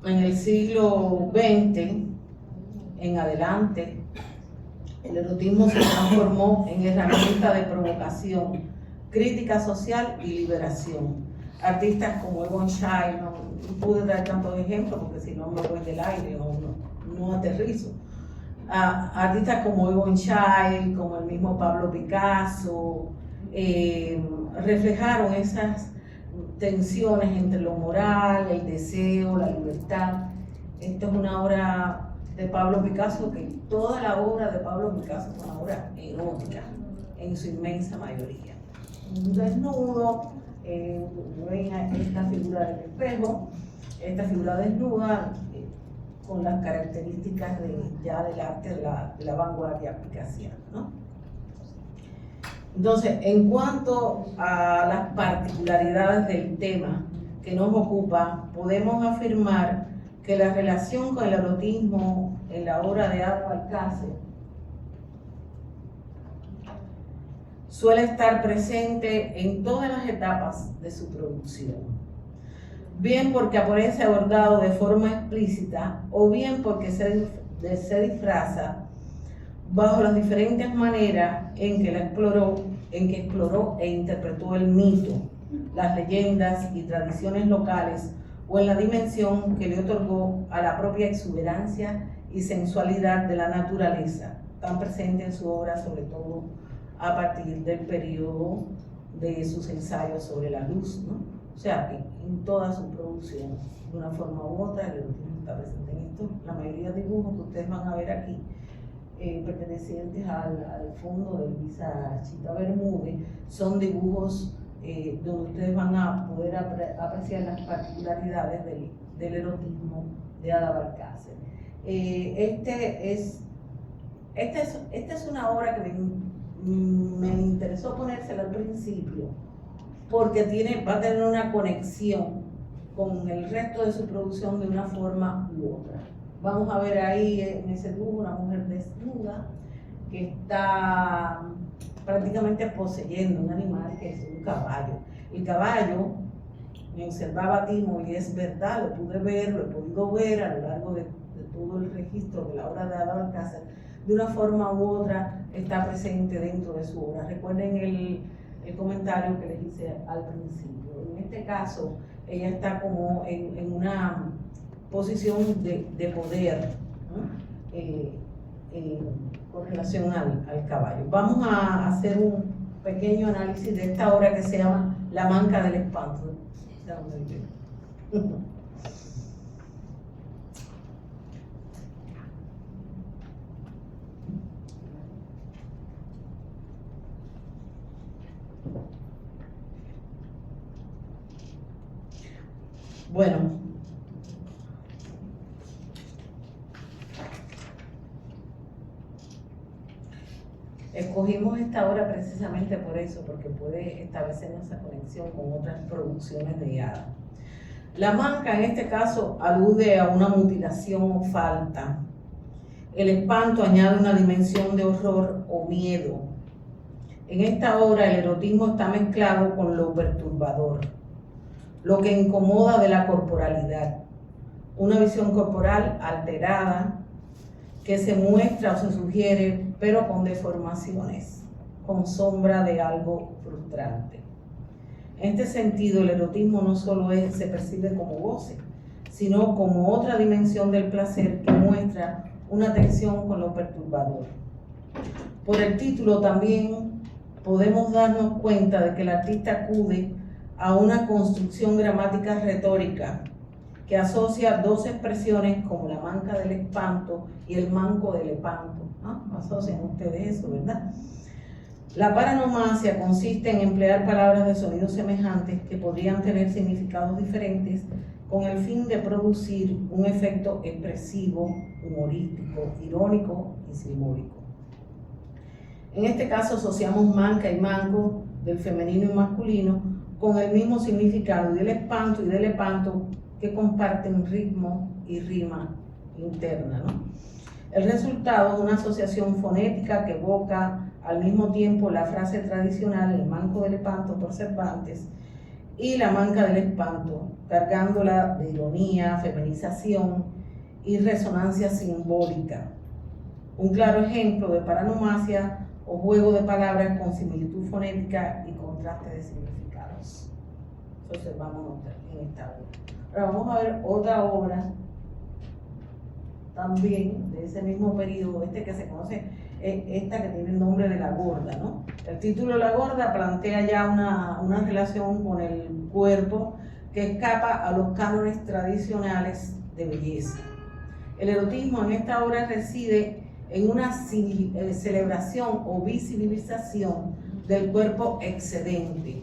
en el siglo XX en adelante, el erotismo se transformó en herramienta de provocación, crítica social y liberación. Artistas como Egon Schiele, no pude dar tantos ejemplos porque si no me voy del aire, no aterrizo. Artistas como Egon Schiele, como el mismo Pablo Picasso, reflejaron esas tensiones entre lo moral, el deseo, la libertad. Esta es una obra de Pablo Picasso, que toda la obra de Pablo Picasso es una obra erótica, en su inmensa mayoría. Un desnudo, ven esta figura del espejo, esta figura desnuda, con las características ya del arte de la vanguardia picasiana, ¿no? Entonces, en cuanto a las particularidades del tema que nos ocupa, podemos afirmar que la relación con el erotismo en la obra de Ada Valcárcel suele estar presente en todas las etapas de su producción, bien porque aparece abordado de forma explícita o bien porque se disfraza bajo las diferentes maneras en que exploró e interpretó el mito, las leyendas y tradiciones locales, o en la dimensión que le otorgó a la propia exuberancia y sensualidad de la naturaleza, tan presente en su obra, sobre todo a partir del periodo de sus ensayos sobre la luz, ¿no? O sea, en toda su producción, de una forma u otra, el erotismo está presente en esto. La mayoría de dibujos que ustedes van a ver aquí, pertenecientes al fondo de Luisa Chita Bermúdez, son dibujos donde ustedes van a poder apreciar las particularidades del erotismo de Ada Valcárcel. Esta es una obra que me interesó ponérsela al principio, porque va a tener una conexión con el resto de su producción de una forma u otra. Vamos a ver ahí en ese dibujo una mujer desnuda que está prácticamente poseyendo un animal que es un caballo. El caballo, me observaba Timo, y es verdad, lo pude ver, lo he podido ver a lo largo de todo el registro de la obra de Ada Valcárcel, de una forma u otra está presente dentro de su obra. Recuerden el comentario que les hice al principio. En este caso, ella está como en una posición de poder, ¿no? Con relación al caballo. Vamos a hacer un pequeño análisis de esta obra que se llama La Manca del Espanto. Bueno, escogimos esta obra precisamente por eso, porque puede establecer esa conexión con otras producciones de Ada. La manca en este caso alude a una mutilación o falta. El espanto añade una dimensión de horror o miedo. En esta obra el erotismo está mezclado con lo perturbador, lo que incomoda de la corporalidad, una visión corporal alterada que se muestra o se sugiere, pero con deformaciones, con sombra de algo frustrante. En este sentido, el erotismo no solo se percibe como goce, sino como otra dimensión del placer que muestra una tensión con lo perturbador. Por el título también podemos darnos cuenta de que el artista acude a una construcción gramática retórica que asocia dos expresiones como la manca del espanto y el manco del espanto. ¿No? Asocian ustedes eso, ¿verdad? La paranomasia consiste en emplear palabras de sonidos semejantes que podrían tener significados diferentes con el fin de producir un efecto expresivo, humorístico, irónico y simbólico. En este caso asociamos manca y manco del femenino y masculino con el mismo significado y del espanto que comparten ritmo y rima interna, ¿no? El resultado es una asociación fonética que evoca al mismo tiempo la frase tradicional, el manco del espanto por Cervantes, y la manca del espanto, cargándola de ironía, feminización y resonancia simbólica. Un claro ejemplo de paranomasia o juego de palabras con similitud fonética y contraste de significados. Eso observamos en esta obra. Ahora vamos a ver otra obra también de ese mismo periodo, que se conoce, esta que tiene el nombre de La Gorda, ¿no? El título La Gorda plantea ya una relación con el cuerpo que escapa a los cánones tradicionales de belleza. El erotismo en esta obra reside en una celebración o visibilización del cuerpo excedente,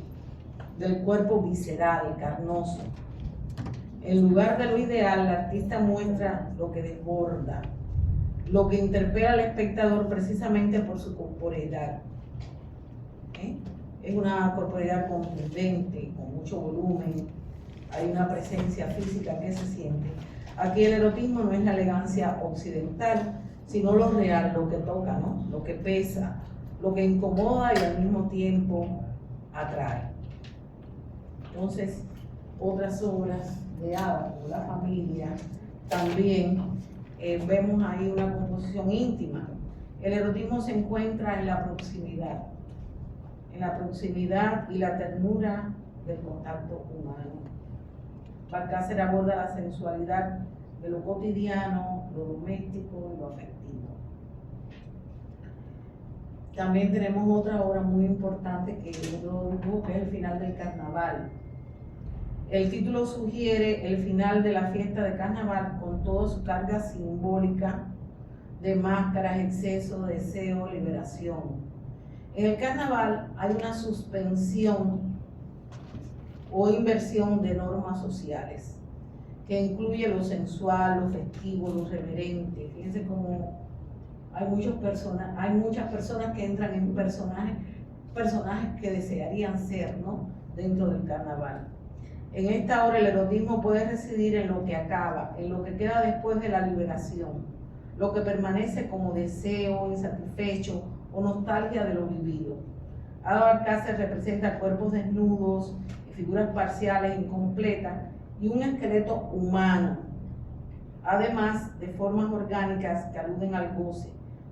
del cuerpo visceral, carnoso. En lugar de lo ideal, el artista muestra lo que desborda, lo que interpela al espectador precisamente por su corporeidad. Es una corporeidad contundente, con mucho volumen, hay una presencia física que se siente. Aquí el erotismo no es la elegancia occidental, sino lo real, lo que toca, ¿no? Lo que pesa, lo que incomoda y al mismo tiempo atrae. Entonces, otras obras de Ada, como La Familia, también vemos ahí una composición íntima. El erotismo se encuentra en la proximidad y la ternura del contacto humano. Balcácer aborda la sensualidad de lo cotidiano, lo doméstico y lo afectivo. También tenemos otra obra muy importante que es el final del carnaval. El título sugiere el final de la fiesta de carnaval con toda su carga simbólica de máscaras, exceso, deseo, liberación. En el carnaval hay una suspensión o inversión de normas sociales que incluye lo sensual, lo festivo, lo reverente. Fíjense cómo hay muchas personas que entran en personajes que desearían ser, ¿no?, dentro del carnaval. En esta obra el erotismo puede residir en lo que acaba, en lo que queda después de la liberación, lo que permanece como deseo insatisfecho o nostalgia de lo vivido. Ada Balcácer representa cuerpos desnudos, figuras parciales incompletas y un esqueleto humano, además de formas orgánicas que aluden al goce,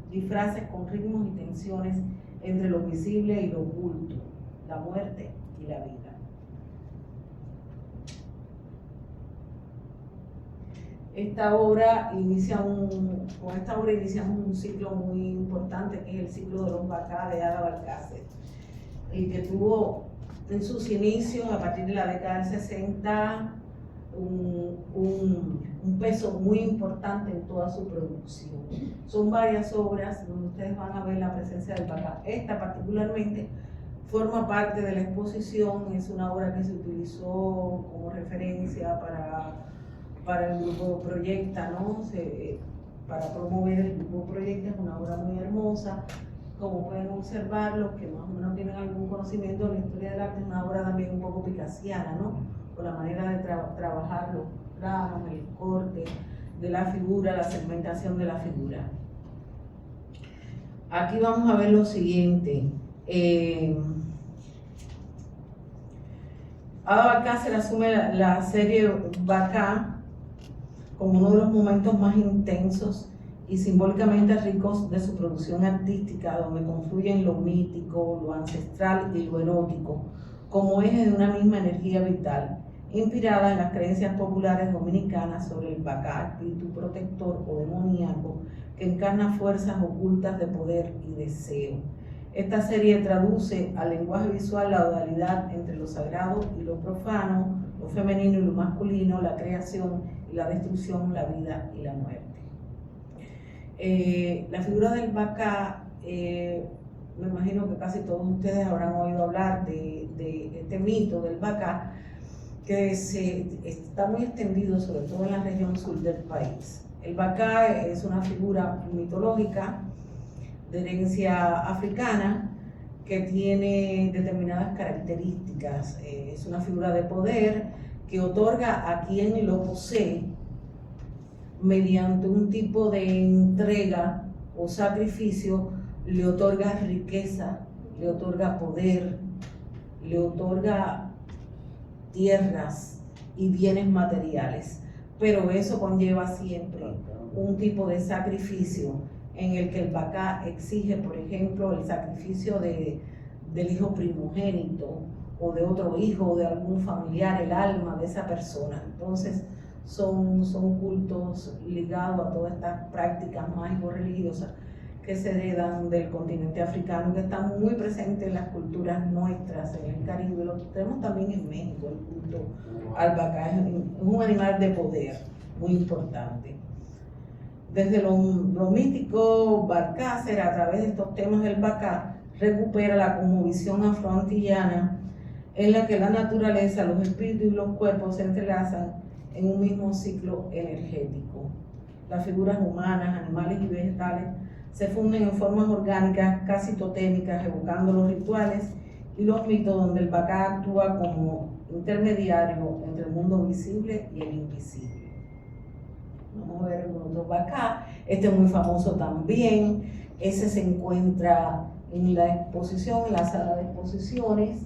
disfraces con ritmos y tensiones entre lo visible y lo oculto, la muerte y la vida. Con esta obra iniciamos un ciclo muy importante, que es el ciclo de los Bacá de Ada Balcácer, y que tuvo en sus inicios, a partir de la década del 60, un peso muy importante en toda su producción. Son varias obras donde ustedes van a ver la presencia del Bacá. Esta particularmente forma parte de la exposición, es una obra que se utilizó como referencia para el grupo Proyecta, ¿no? Para promover el grupo Proyecta. Es una obra muy hermosa. Como pueden observar, los que más o menos tienen algún conocimiento de la historia del arte, es una obra también un poco picasiana, ¿no?, por la manera de trabajar los planos, el corte de la figura, la segmentación de la figura. Aquí vamos a ver lo siguiente. Ada Balcácer asume la serie Bacá como uno de los momentos más intensos y simbólicamente ricos de su producción artística, donde confluyen lo mítico, lo ancestral y lo erótico, como eje de una misma energía vital, inspirada en las creencias populares dominicanas sobre el Bacá, espíritu protector o demoníaco, que encarna fuerzas ocultas de poder y deseo. Esta serie traduce al lenguaje visual la dualidad entre lo sagrado y lo profano, lo femenino y lo masculino, la creación y la destrucción, la vida y la muerte. La figura del Bacá, me imagino que casi todos ustedes habrán oído hablar de este mito del Bacá, que está muy extendido sobre todo en la región sur del país. El Bacá es una figura mitológica de herencia africana que tiene determinadas características. Es una figura de poder que otorga a quien lo posee mediante un tipo de entrega o sacrificio, le otorga riqueza, le otorga poder, le otorga tierras y bienes materiales, pero eso conlleva siempre un tipo de sacrificio en el que el Bacá exige, por ejemplo, el sacrificio del hijo primogénito o de otro hijo o de algún familiar, el alma de esa persona. Entonces son cultos ligados a todas estas prácticas mágico-religiosas que se heredan del continente africano, que están muy presentes en las culturas nuestras, en el Caribe. Lo tenemos también en México, el culto al Bacá. Es un animal de poder muy importante. Desde lo mítico, Balcácer, a través de estos temas del Bacá, recupera la cosmovisión afroantillana en la que la naturaleza, los espíritus y los cuerpos se entrelazan en un mismo ciclo energético. Las figuras humanas, animales y vegetales se funden en formas orgánicas casi totémicas, evocando los rituales y los mitos donde el Bacá actúa como intermediario entre el mundo visible y el invisible. Vamos a ver un otro Bacá. Este es muy famoso también. Ese se encuentra en la exposición, en la sala de exposiciones.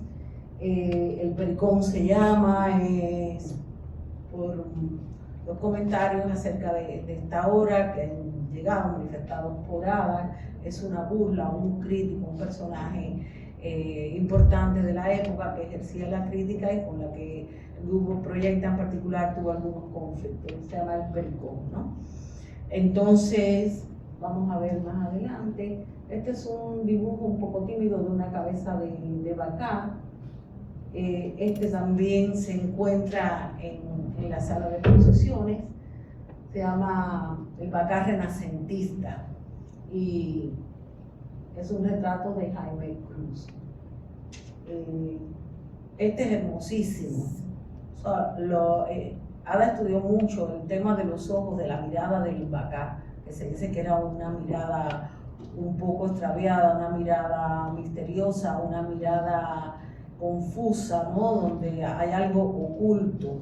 El Pericón se llama, es por los comentarios acerca de esta obra que han llegado manifestados por Ada. Es una burla, un crítico, un personaje importante de la época que ejercía la crítica y con la que el grupo Proyecta en particular tuvo algunos conflictos. Se llama el Pericón, ¿no? Entonces, vamos a ver más adelante. Este es un dibujo un poco tímido de una cabeza de Bacá. Este también se encuentra en la sala de exposiciones. Se llama el Bacá renacentista y es un retrato de Jaime Cruz. Este es hermosísimo. O sea, Ada estudió mucho el tema de los ojos, de la mirada del Bacá, que se dice que era una mirada un poco extraviada, una mirada misteriosa, una mirada confusa, ¿no? Donde hay algo oculto.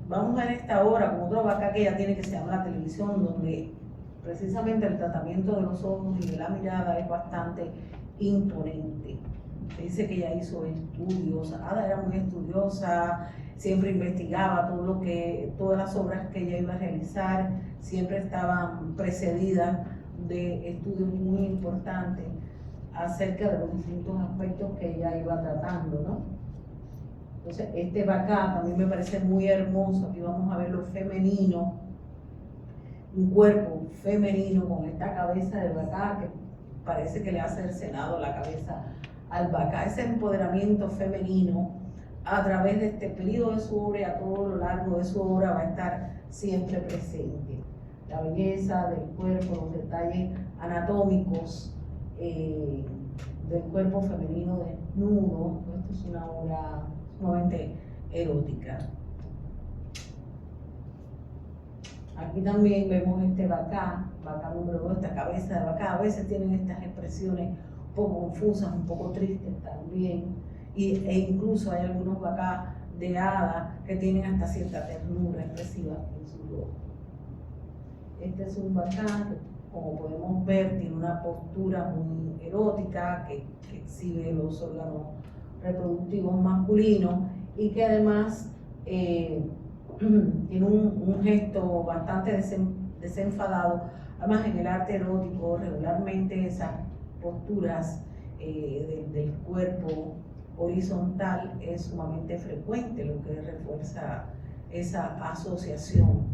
Vamos a ver esta obra con otro Bacá que ella tiene, que se llama La Televisión, donde precisamente el tratamiento de los ojos y de la mirada es bastante imponente. Se dice que ella hizo estudios, Ada era muy estudiosa, siempre investigaba todas las obras que ella iba a realizar, siempre estaban precedidas de estudios muy importantes acerca de los distintos aspectos que ella iba tratando, ¿no? Entonces, este Bacá también me parece muy hermoso. Aquí vamos a ver lo femenino, un cuerpo femenino con esta cabeza del Bacá que parece que le ha cercenado la cabeza al Bacá. Ese empoderamiento femenino a través de este periodo de su obra y a todo lo largo de su obra va a estar siempre presente. La belleza del cuerpo, los detalles anatómicos del cuerpo femenino desnudo. Esto es una obra sumamente erótica. Aquí también vemos este Bacá número 2, esta cabeza de Bacá. A veces tienen estas expresiones un poco confusas, un poco tristes también. E incluso hay algunos Bacá de Ada que tienen hasta cierta ternura expresiva en su rostro. Este es un Bacá que, como podemos ver, tiene una postura muy erótica, que exhibe los órganos reproductivos masculinos y que además tiene un gesto bastante desenfadado. Además, en el arte erótico regularmente esas posturas del cuerpo horizontal es sumamente frecuente, lo que refuerza esa asociación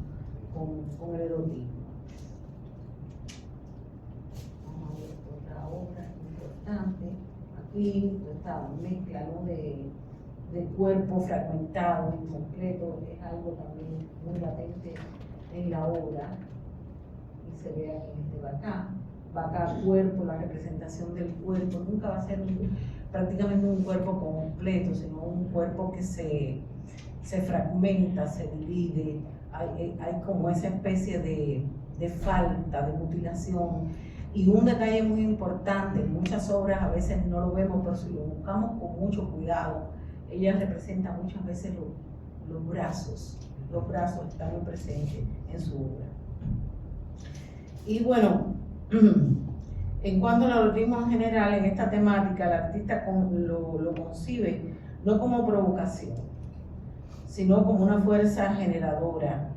con el erotismo. Vamos a ver otra obra importante. y esta mezcla, ¿no?, de cuerpo fragmentado, incompleto, es algo también muy latente en la obra, y se ve aquí en este Bacá. Bacá, cuerpo, la representación del cuerpo, nunca va a ser prácticamente un cuerpo completo, sino un cuerpo que se fragmenta, se divide, hay como esa especie de falta, de mutilación. Y un detalle muy importante, en muchas obras a veces no lo vemos, pero si lo buscamos con mucho cuidado, ella representa muchas veces los brazos están muy presentes en su obra. Y bueno, en cuanto al erotismo en general, en esta temática, el artista lo concibe no como provocación, sino como una fuerza generadora,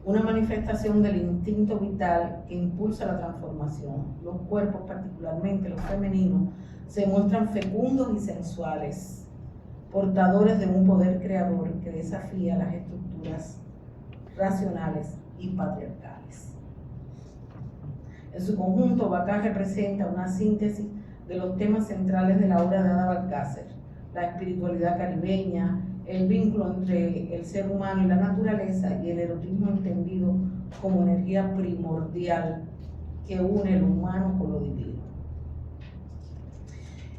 una manifestación del instinto vital que impulsa la transformación. Los cuerpos, particularmente los femeninos, se muestran fecundos y sensuales, portadores de un poder creador que desafía las estructuras racionales y patriarcales. En su conjunto, Bacá representa una síntesis de los temas centrales de la obra de Ada Balcácer: la espiritualidad caribeña, el vínculo entre el ser humano y la naturaleza, y el erotismo entendido como energía primordial que une lo humano con lo divino.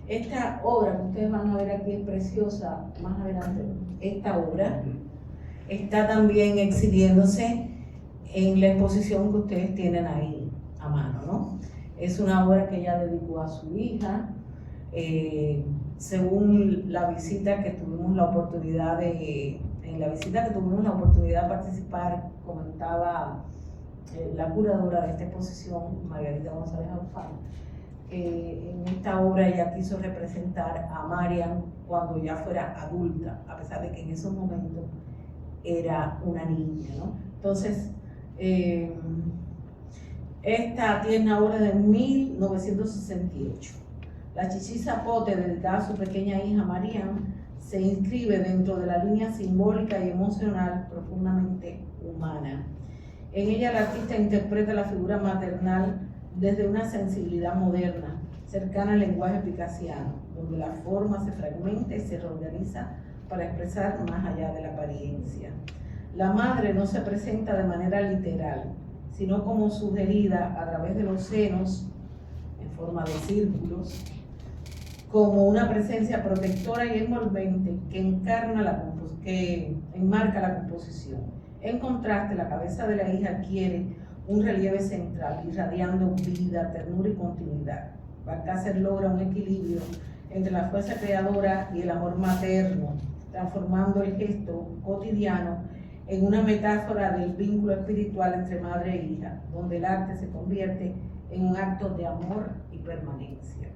Esta obra que ustedes van a ver aquí es preciosa. Más adelante, esta obra está también exhibiéndose en la exposición que ustedes tienen ahí a mano, ¿no? Es una obra que ella dedicó a su hija, según la visita que tuvimos la oportunidad de participar, comentaba la curadora de esta exposición, Margarita González Alfaro. En esta obra ella quiso representar a Marian cuando ya fuera adulta, a pesar de que en esos momentos era una niña, ¿no? Entonces, esta tiene una obra de 1968. La Chichi Zapote, dedicada a su pequeña hija Marian, se inscribe dentro de la línea simbólica y emocional profundamente humana. En ella, el artista interpreta la figura maternal desde una sensibilidad moderna, cercana al lenguaje picasiano, donde la forma se fragmenta y se reorganiza para expresar más allá de la apariencia. La madre no se presenta de manera literal, sino como sugerida a través de los senos, en forma de círculos, como una presencia protectora y envolvente que enmarca la composición. En contraste, la cabeza de la hija adquiere un relieve central, irradiando vida, ternura y continuidad. Balcácer logra un equilibrio entre la fuerza creadora y el amor materno, transformando el gesto cotidiano en una metáfora del vínculo espiritual entre madre e hija, donde el arte se convierte en un acto de amor y permanencia.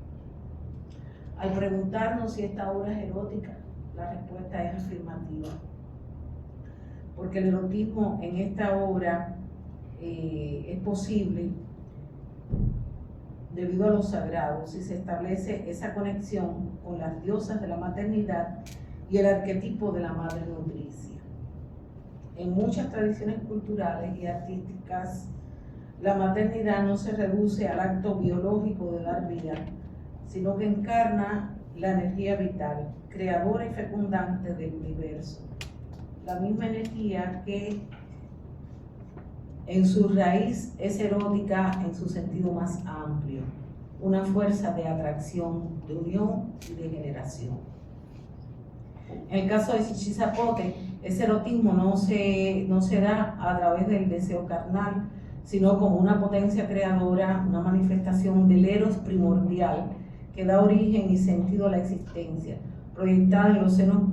Al preguntarnos si esta obra es erótica, la respuesta es afirmativa, porque el erotismo en esta obra es posible debido a lo sagrado, si se establece esa conexión con las diosas de la maternidad y el arquetipo de la madre nutricia. En muchas tradiciones culturales y artísticas, la maternidad no se reduce al acto biológico de dar vida, sino que encarna la energía vital, creadora y fecundante del universo. La misma energía que en su raíz es erótica en su sentido más amplio, una fuerza de atracción, de unión y de generación. En el caso de Chichi Zapote, ese erotismo no se da a través del deseo carnal, sino como una potencia creadora, una manifestación del eros primordial que da origen y sentido a la existencia, proyectada en los senos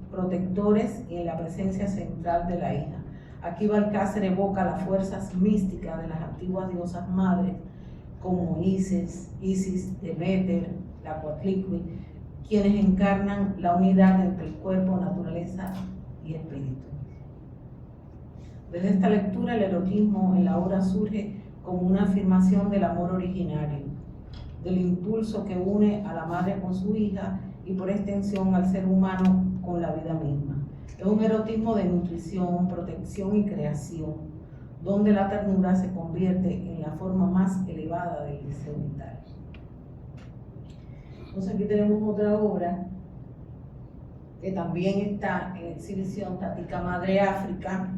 protectores y en la presencia central de la hija. Aquí Balcácer evoca las fuerzas místicas de las antiguas diosas madres, como Isis, Deméter, la Coatlicue, quienes encarnan la unidad entre el cuerpo, naturaleza y espíritu. Desde esta lectura, el erotismo en la obra surge como una afirmación del amor originario, del impulso que une a la madre con su hija y por extensión al ser humano con la vida misma. Es un erotismo de nutrición, protección y creación, donde la ternura se convierte en la forma más elevada del deseo vital. Entonces aquí tenemos otra obra que también está en exhibición, Tática Madre África,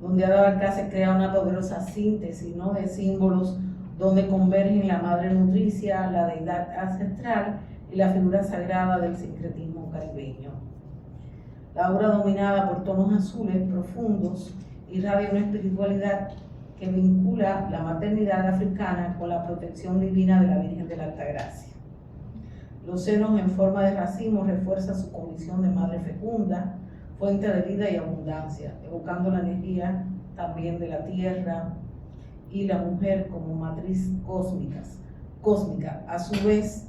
donde Ada Balcácer crea una poderosa síntesis, ¿no?, de símbolos donde convergen la madre nutricia, la deidad ancestral y la figura sagrada del sincretismo caribeño. La obra, dominada por tonos azules profundos, irradia una espiritualidad que vincula la maternidad africana con la protección divina de la Virgen de la Altagracia. Los senos en forma de racimo refuerzan su condición de madre fecunda, fuente de vida y abundancia, evocando la energía también de la tierra y la mujer como matriz cósmica. A su vez,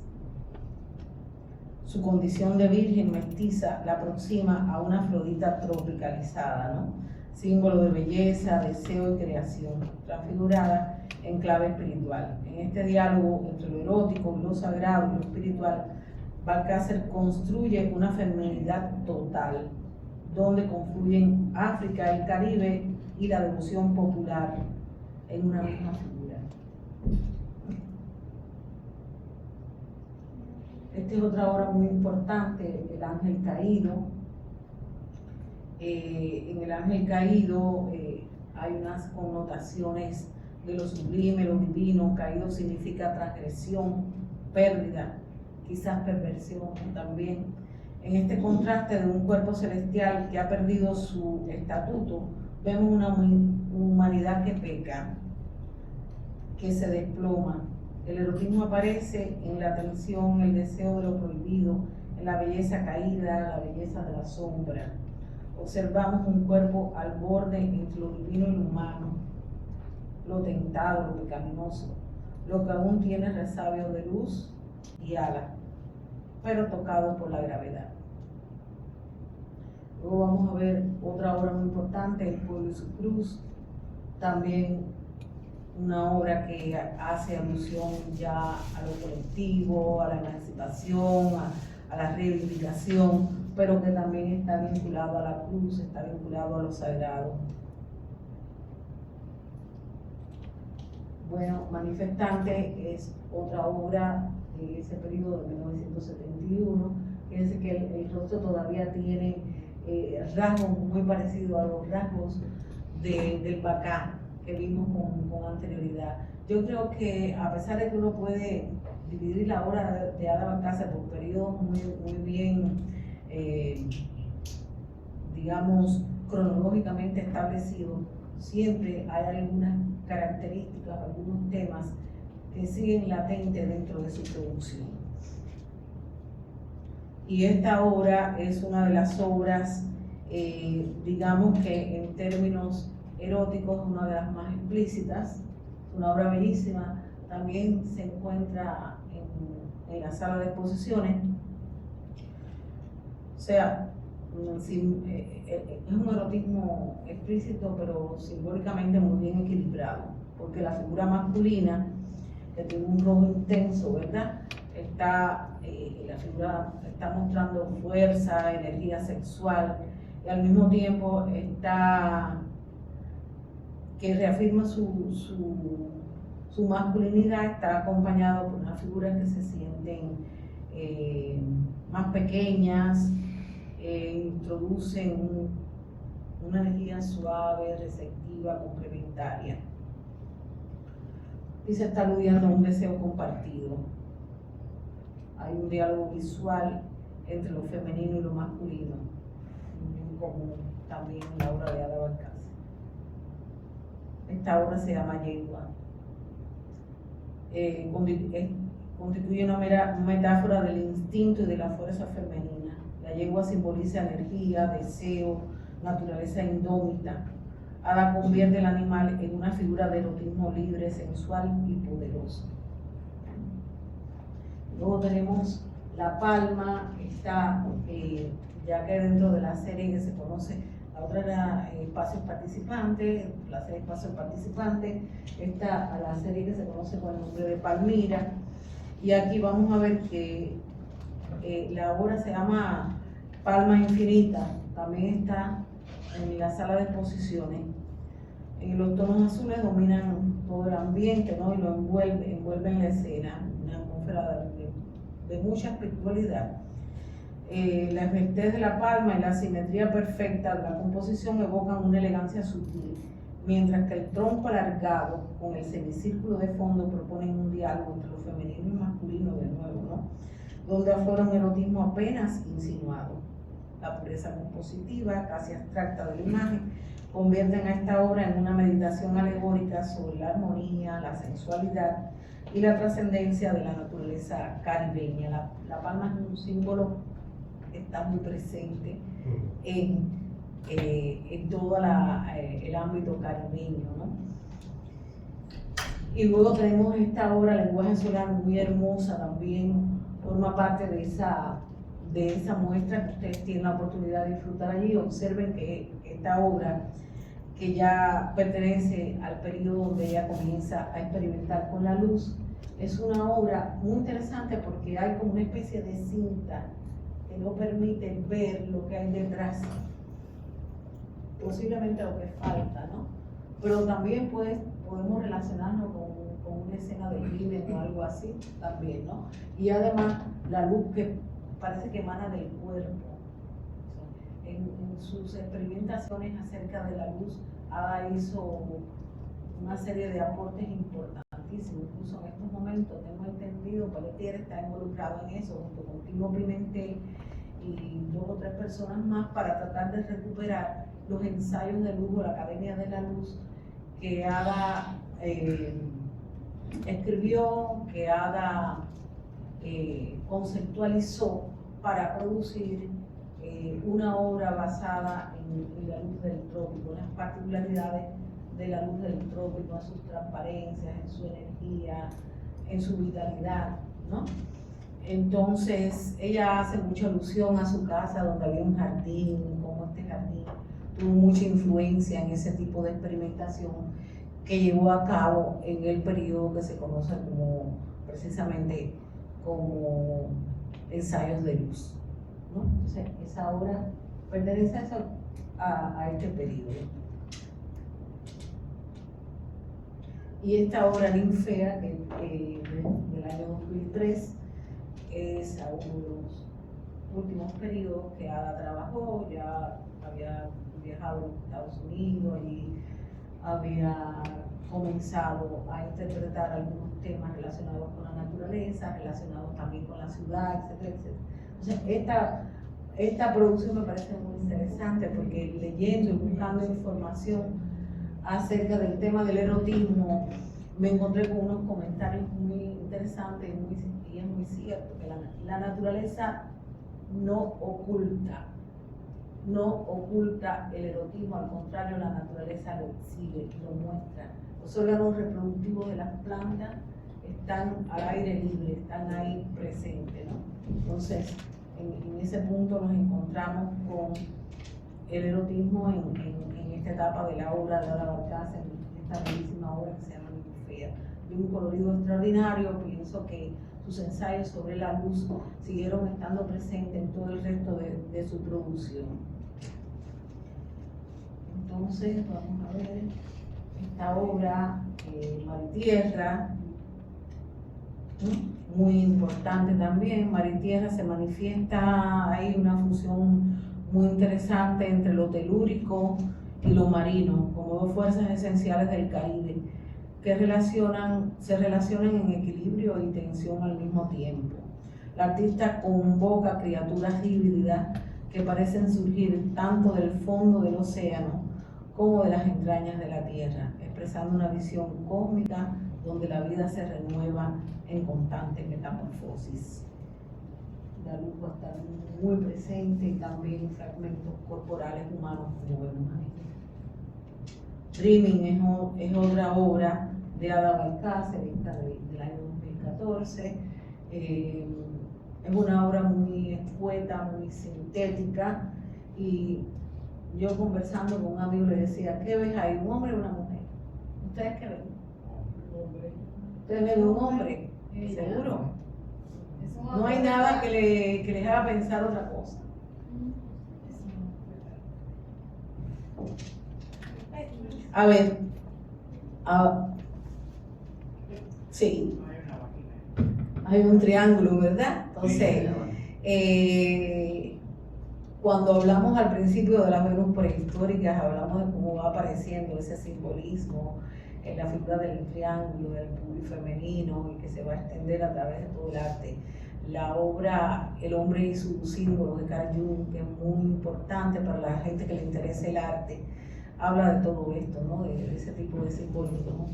su condición de virgen mestiza la aproxima a una Afrodita tropicalizada, ¿no?, símbolo de belleza, deseo y creación, transfigurada en clave espiritual. En este diálogo entre lo erótico, lo sagrado y lo espiritual, Balcácer construye una feminidad total, donde confluyen África, el Caribe y la devoción popular en una misma figura. Esta es otra obra muy importante, El Ángel Caído. En El Ángel Caído hay unas connotaciones de lo sublime, lo divino. Caído significa transgresión, pérdida, quizás perversión también. En este contraste de un cuerpo celestial que ha perdido su estatuto, vemos una humanidad que peca, que se desploma. El erotismo aparece en la tensión, el deseo de lo prohibido, en la belleza caída, la belleza de la sombra. Observamos un cuerpo al borde entre lo divino y lo humano, lo tentado, lo pecaminoso, lo que aún tiene resabio de luz y ala, pero tocado por la gravedad. Luego vamos a ver otra obra muy importante, El Pueblo y su Cruz, también una obra que hace alusión ya a lo colectivo, a la emancipación, a la reivindicación, pero que también está vinculado a la cruz, está vinculado a lo sagrado. Bueno, Manifestante es otra obra de ese periodo de 1971. Fíjense que el rostro todavía tiene rasgos muy parecidos a los rasgos del Bacá que vimos con anterioridad. Yo creo que a pesar de que uno puede dividir la obra de Ada Balcácer por periodos muy bien, digamos, cronológicamente establecidos, siempre hay algunas características, algunos temas que siguen latentes dentro de su producción. Y esta obra es una de las obras, digamos que en términos eróticos, una de las más explícitas, una obra bellísima. También se encuentra en la sala de exposiciones. O sea, es un erotismo explícito, pero simbólicamente muy bien equilibrado, porque la figura masculina, que tiene un rojo intenso, ¿verdad?, la figura está mostrando fuerza, energía sexual, y al mismo tiempo que reafirma su masculinidad, está acompañado por unas figuras que se sienten más pequeñas, introducen una energía suave, receptiva, complementaria. Y se está aludiendo a un deseo compartido. Hay un diálogo visual entre lo femenino y lo masculino, muy común también en la obra de Ada Balcácer. Esta obra se llama Yegua. Constituye una metáfora del instinto y de la fuerza femenina. La yegua simboliza energía, deseo, naturaleza indómita. Ada convierte el animal en una figura de erotismo libre, sensual y poderoso. Luego tenemos La Palma, está ya que dentro de la serie que se conoce, la otra era Espacios Participantes, la serie Espacios Participantes, está la serie que se conoce con el nombre de Palmira, y aquí vamos a ver que la obra se llama Palma Infinita, también está en la sala de exposiciones. Los tonos azules dominan todo el ambiente, ¿no?, y lo envuelven la escena, una atmósfera de mucha espiritualidad. La esbeltez de la palma y la simetría perfecta de la composición evocan una elegancia sutil, mientras que el tronco alargado con el semicírculo de fondo proponen un diálogo entre lo femenino y masculino de nuevo, ¿no? Donde aflora un erotismo apenas insinuado. La pureza compositiva, casi abstracta de la imagen, convierten a esta obra en una meditación alegórica sobre la armonía, la sensualidad y la trascendencia de la naturaleza caribeña. La palma es un símbolo que está muy presente en todo el ámbito caribeño, ¿no? Y luego tenemos esta obra, Lenguaje Solar, muy hermosa también, forma parte de esa muestra que ustedes tienen la oportunidad de disfrutar allí. Observen que esta obra, que ya pertenece al periodo donde ella comienza a experimentar con la luz, es una obra muy interesante porque hay como una especie de cinta que no permite ver lo que hay detrás, posiblemente lo que falta, ¿no? Pero también podemos relacionarnos con una escena de crimen o algo así también, ¿no? Y además la luz que parece que emana del cuerpo. En sus experimentaciones acerca de la luz, Ada hizo una serie de aportes importantísimos. Incluso en estos momentos tengo entendido, Pelletier está involucrado en eso, junto con Timo Pimentel y 2 o 3 personas más, para tratar de recuperar los ensayos de luz o la Academia de la Luz que Ada escribió, que Ada conceptualizó para producir una obra basada en la luz del trópico, las particularidades de la luz del trópico, en sus transparencias, en su energía, en su vitalidad, ¿no? Entonces ella hace mucha alusión a su casa donde había un jardín, como este jardín tuvo mucha influencia en ese tipo de experimentación que llevó a cabo en el periodo que se conoce como precisamente como ensayos de luz, ¿no? Entonces esa obra pertenece a este periodo. Y esta obra Ninfea, que del año 2003, es uno de los últimos periodos que Ada trabajó. Ya había viajado a Estados Unidos y había comenzado a interpretar algunos temas relacionados con la naturaleza, relacionados también con la ciudad, etcétera, etcétera. Entonces, esta producción me parece muy interesante porque leyendo y buscando información acerca del tema del erotismo, me encontré con unos comentarios muy interesantes y es muy cierto que la naturaleza no oculta el erotismo, al contrario, la naturaleza lo exhibe, lo muestra. Los órganos reproductivos de las plantas están al aire libre, están ahí presentes, ¿no? Entonces, en ese punto nos encontramos con el erotismo en esta etapa de la obra de Ada Barcaza, en esta bellísima obra que se llama Ninfea, de un colorido extraordinario. Pienso que sus ensayos sobre la luz siguieron estando presentes en todo el resto de su producción. Entonces, vamos a ver esta obra, Mar y Tierra, muy importante también. Mar y Tierra se manifiesta, hay una fusión muy interesante entre lo telúrico y lo marino, como 2 fuerzas esenciales del Caribe, que se relacionan en equilibrio y tensión al mismo tiempo. La artista convoca criaturas híbridas que parecen surgir tanto del fondo del océano como de las entrañas de la tierra, expresando una visión cósmica donde la vida se renueva en constante metamorfosis. La luz va a estar muy presente y también fragmentos corporales humanos, como vemos ahí. Dreaming es otra obra de Ada Balcácer, del año 2014. Es una obra muy escueta, muy sintética, y yo conversando con un amigo le decía, ¿qué ves ahí? ¿Un hombre o una mujer? ¿Ustedes qué ven? Hombre. ¿Ustedes ven un hombre? ¿Seguro? No hay nada que les haga pensar otra cosa. A ver, sí, hay un triángulo, ¿verdad? Entonces, cuando hablamos al principio de las Venus prehistóricas, hablamos de cómo va apareciendo ese simbolismo en la figura del triángulo, del público femenino, y que se va a extender a través de todo el arte. La obra El hombre y su símbolo de Carl Jung, que es muy importante para la gente que le interese el arte, habla de todo esto, ¿no? De ese tipo de simbolismo, ¿no?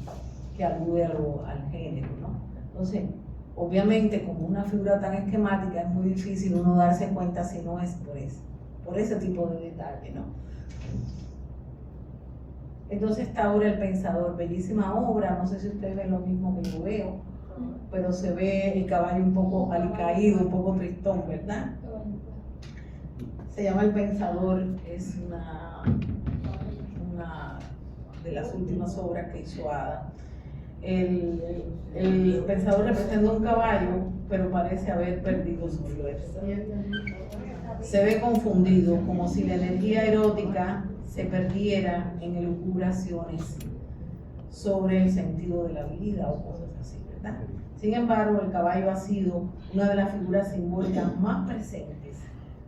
Que alude al género, ¿no? Entonces, obviamente, como una figura tan esquemática, es muy difícil uno darse cuenta si no es por ese tipo de detalle, ¿no? Entonces, esta obra El Pensador, bellísima obra, no sé si ustedes ven lo mismo que yo veo, pero se ve el caballo un poco alicaído, un poco tristón, ¿verdad? Se llama El Pensador, es una de las últimas obras que hizo Ada. El Pensador representa un caballo, pero parece haber perdido su fuerza. Se ve confundido, como si la energía erótica se perdiera en elucubraciones sobre el sentido de la vida o cosas así, ¿verdad? Sin embargo, el caballo ha sido una de las figuras simbólicas más presentes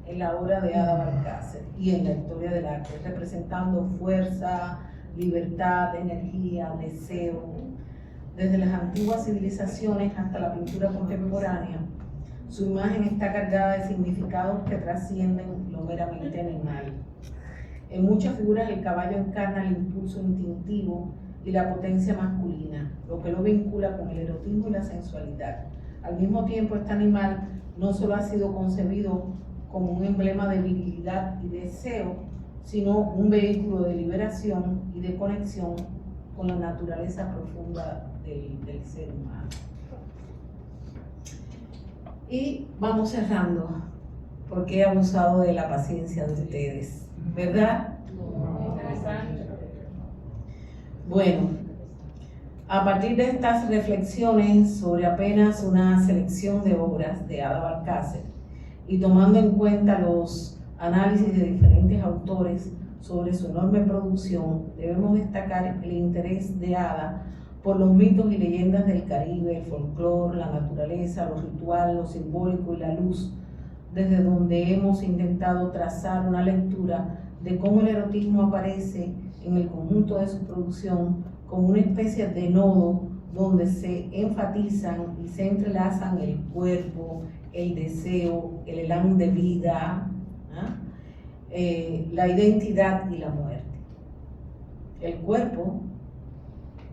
en la obra de Ada Valcárcel y en la historia del arte, representando fuerza, libertad, energía, deseo. Desde las antiguas civilizaciones hasta la pintura contemporánea, su imagen está cargada de significados que trascienden lo meramente animal. En muchas figuras el caballo encarna el impulso instintivo y la potencia masculina, lo que lo vincula con el erotismo y la sensualidad. Al mismo tiempo, este animal no solo ha sido concebido como un emblema de virilidad y deseo, sino un vehículo de liberación y de conexión con la naturaleza profunda del ser humano. Y vamos cerrando, porque he abusado de la paciencia de ustedes, ¿verdad? Interesante. Bueno, a partir de estas reflexiones sobre apenas una selección de obras de Ada Valcárcel y tomando en cuenta los análisis de diferentes autores sobre su enorme producción, debemos destacar el interés de Ada por los mitos y leyendas del Caribe, el folclore, la naturaleza, lo ritual, lo simbólico y la luz, desde donde hemos intentado trazar una lectura de cómo el erotismo aparece en el conjunto de su producción como una especie de nodo donde se enfatizan y se entrelazan el cuerpo, el deseo, el elán de vida, la identidad y la muerte. El cuerpo,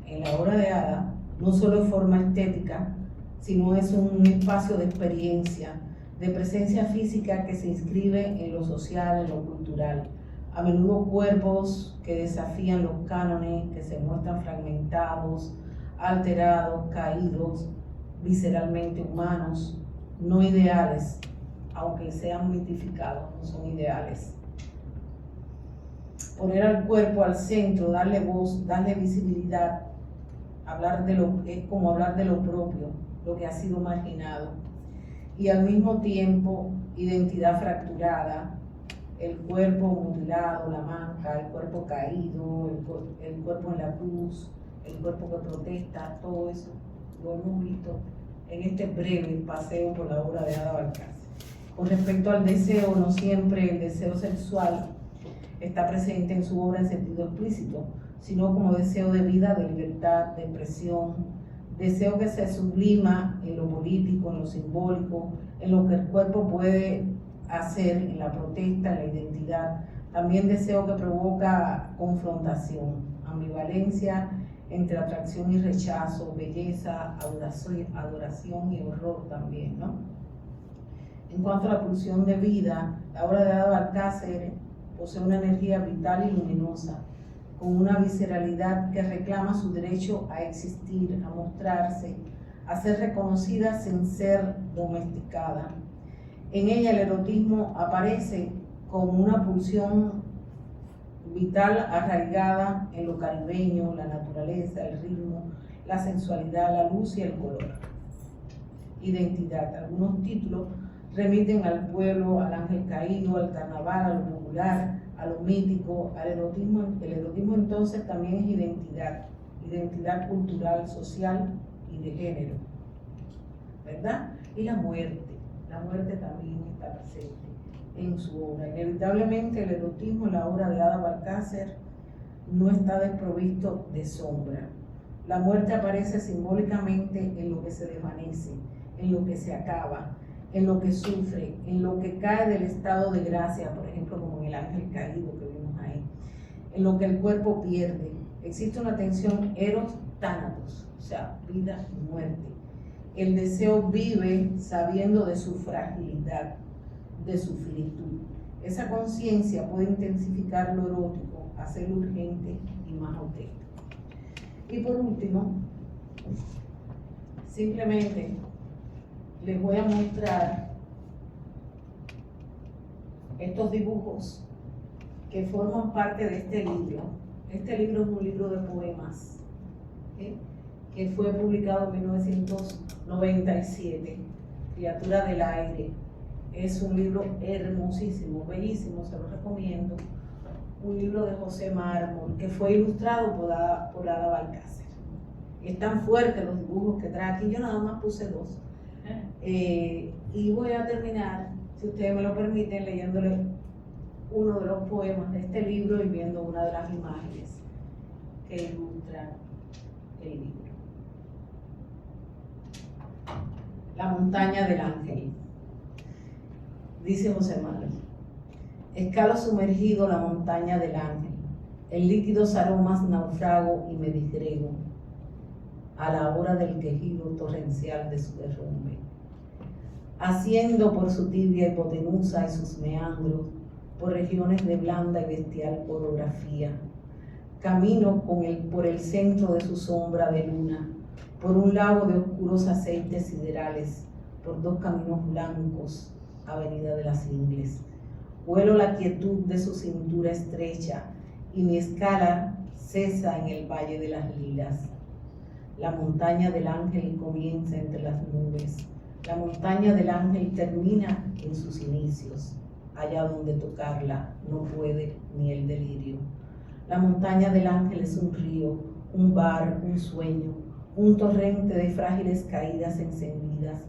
en la obra de Ada, no solo es forma estética, sino es un espacio de experiencia, de presencia física que se inscribe en lo social, en lo cultural. A menudo cuerpos que desafían los cánones, que se muestran fragmentados, alterados, caídos, visceralmente humanos, no ideales, aunque sean mitificados, no son ideales. Poner al cuerpo al centro, darle voz, darle visibilidad, es como hablar de lo propio, lo que ha sido marginado, y al mismo tiempo identidad fracturada, el cuerpo mutilado, la manca, el cuerpo caído, el cuerpo en la cruz, el cuerpo que protesta, todo eso lo hemos visto en este breve paseo por la obra de Ada Valcárcel. Con respecto al deseo, no siempre el deseo sexual está presente en su obra en sentido explícito, sino como deseo de vida, de libertad, de expresión, deseo que se sublima en lo político, en lo simbólico, en lo que el cuerpo puede hacer, en la protesta, en la identidad. También deseo que provoca confrontación, ambivalencia entre atracción y rechazo, belleza, adoración y horror también, ¿no? En cuanto a la pulsión de vida, la obra de Ada Valcárcel posee una energía vital y luminosa, con una visceralidad que reclama su derecho a existir, a mostrarse, a ser reconocida sin ser domesticada. En ella el erotismo aparece como una pulsión vital arraigada en lo caribeño, la naturaleza, el ritmo, la sensualidad, la luz y el color. Identidad. Algunos títulos remiten al pueblo, al ángel caído, al carnaval, a lo popular, a lo mítico, al erotismo. El erotismo entonces también es identidad cultural, social y de género, ¿verdad? Y la muerte La muerte también está presente en su obra. Inevitablemente el erotismo en la obra de Ada Balcácer no está desprovisto de sombra. La muerte aparece simbólicamente en lo que se desvanece, en lo que se acaba, en lo que sufre, en lo que cae del estado de gracia, por ejemplo, como en el ángel caído que vimos ahí, en lo que el cuerpo pierde. Existe una tensión eros-tánatos, o sea, vida y muerte. El deseo vive sabiendo de su fragilidad, de su finitud. Esa conciencia puede intensificar lo erótico, hacerlo urgente y más auténtico. Y por último, simplemente les voy a mostrar estos dibujos que forman parte de este libro. Este libro es un libro de poemas, ¿sí?, que fue publicado en 1997, Criatura del Aire. Es un libro hermosísimo, bellísimo, se lo recomiendo. Un libro de José Mármol, que fue ilustrado por Ada Balcácer. Es tan fuerte los dibujos que trae aquí, yo nada más puse 2. Y voy a terminar, si ustedes me lo permiten, leyéndole uno de los poemas de este libro y viendo una de las imágenes que ilustran el libro. La montaña del ángel. Dice José Mármol: escalo sumergido la montaña del ángel, en líquidos aromas naufrago y me disgrego a la hora del quejido torrencial de su derrumbe. Asciendo por su tibia hipotenusa y sus meandros, por regiones de blanda y bestial orografía, camino por el centro de su sombra de luna, por un lago de oscuros aceites siderales, por 2 caminos blancos, avenida de las Ingles. Huelo la quietud de su cintura estrecha y mi escala cesa en el valle de las lilas. La montaña del ángel comienza entre las nubes. La montaña del ángel termina en sus inicios. Allá donde tocarla no puede ni el delirio. La montaña del ángel es un río, un bar, un sueño, un torrente de frágiles caídas encendidas,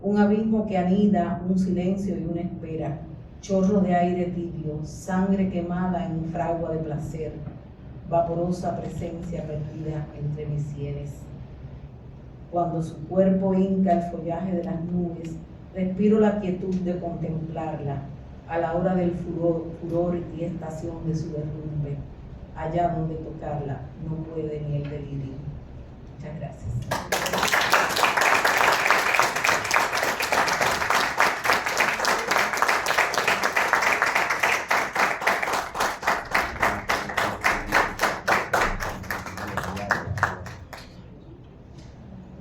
un abismo que anida, un silencio y una espera, chorro de aire tibio, sangre quemada en un fragua de placer, vaporosa presencia perdida entre mis sienes. Cuando su cuerpo hinca el follaje de las nubes, respiro la quietud de contemplarla, a la hora del furor y estación de su derrumbe. Allá donde tocarla no puede ni el delirio. Muchas gracias.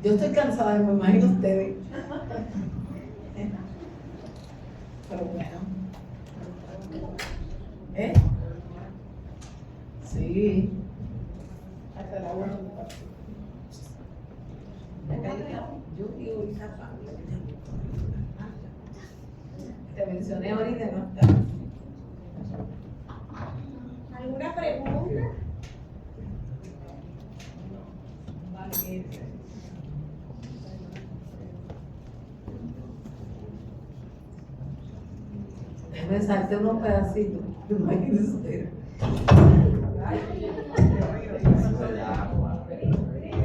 Yo estoy cansada, me imagino ustedes. Pero bueno. Sí. Hasta la última parte. Yo digo ahorita, te mencioné ahorita, no está. ¿Alguna pregunta? Vale. Me salté unos pedacitos, imagínense ustedes.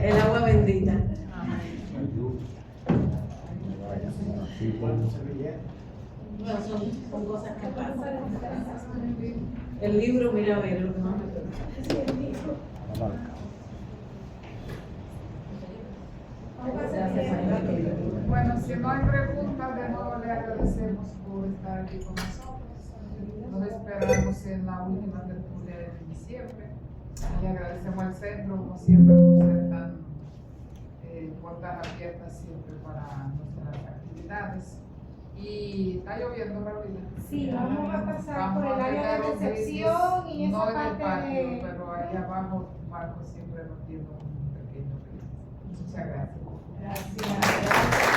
El agua bendita. Bueno, son cosas que pasan. El libro, mira a ver lo que más me gusta. Bueno, si no hay preguntas, de nuevo le agradecemos por estar aquí con nosotros. Nos esperamos en la última tertulia de diciembre. Le agradecemos al centro, como siempre, por ser tan puertas abiertas siempre para nuestras actividades. Y está lloviendo, Raúl. Sí, vamos a pasar por el área de recepción y esa no en el parte patio, de... pero ahí abajo Marco siempre nos tiene un pequeño. Muchas gracias. Gracias.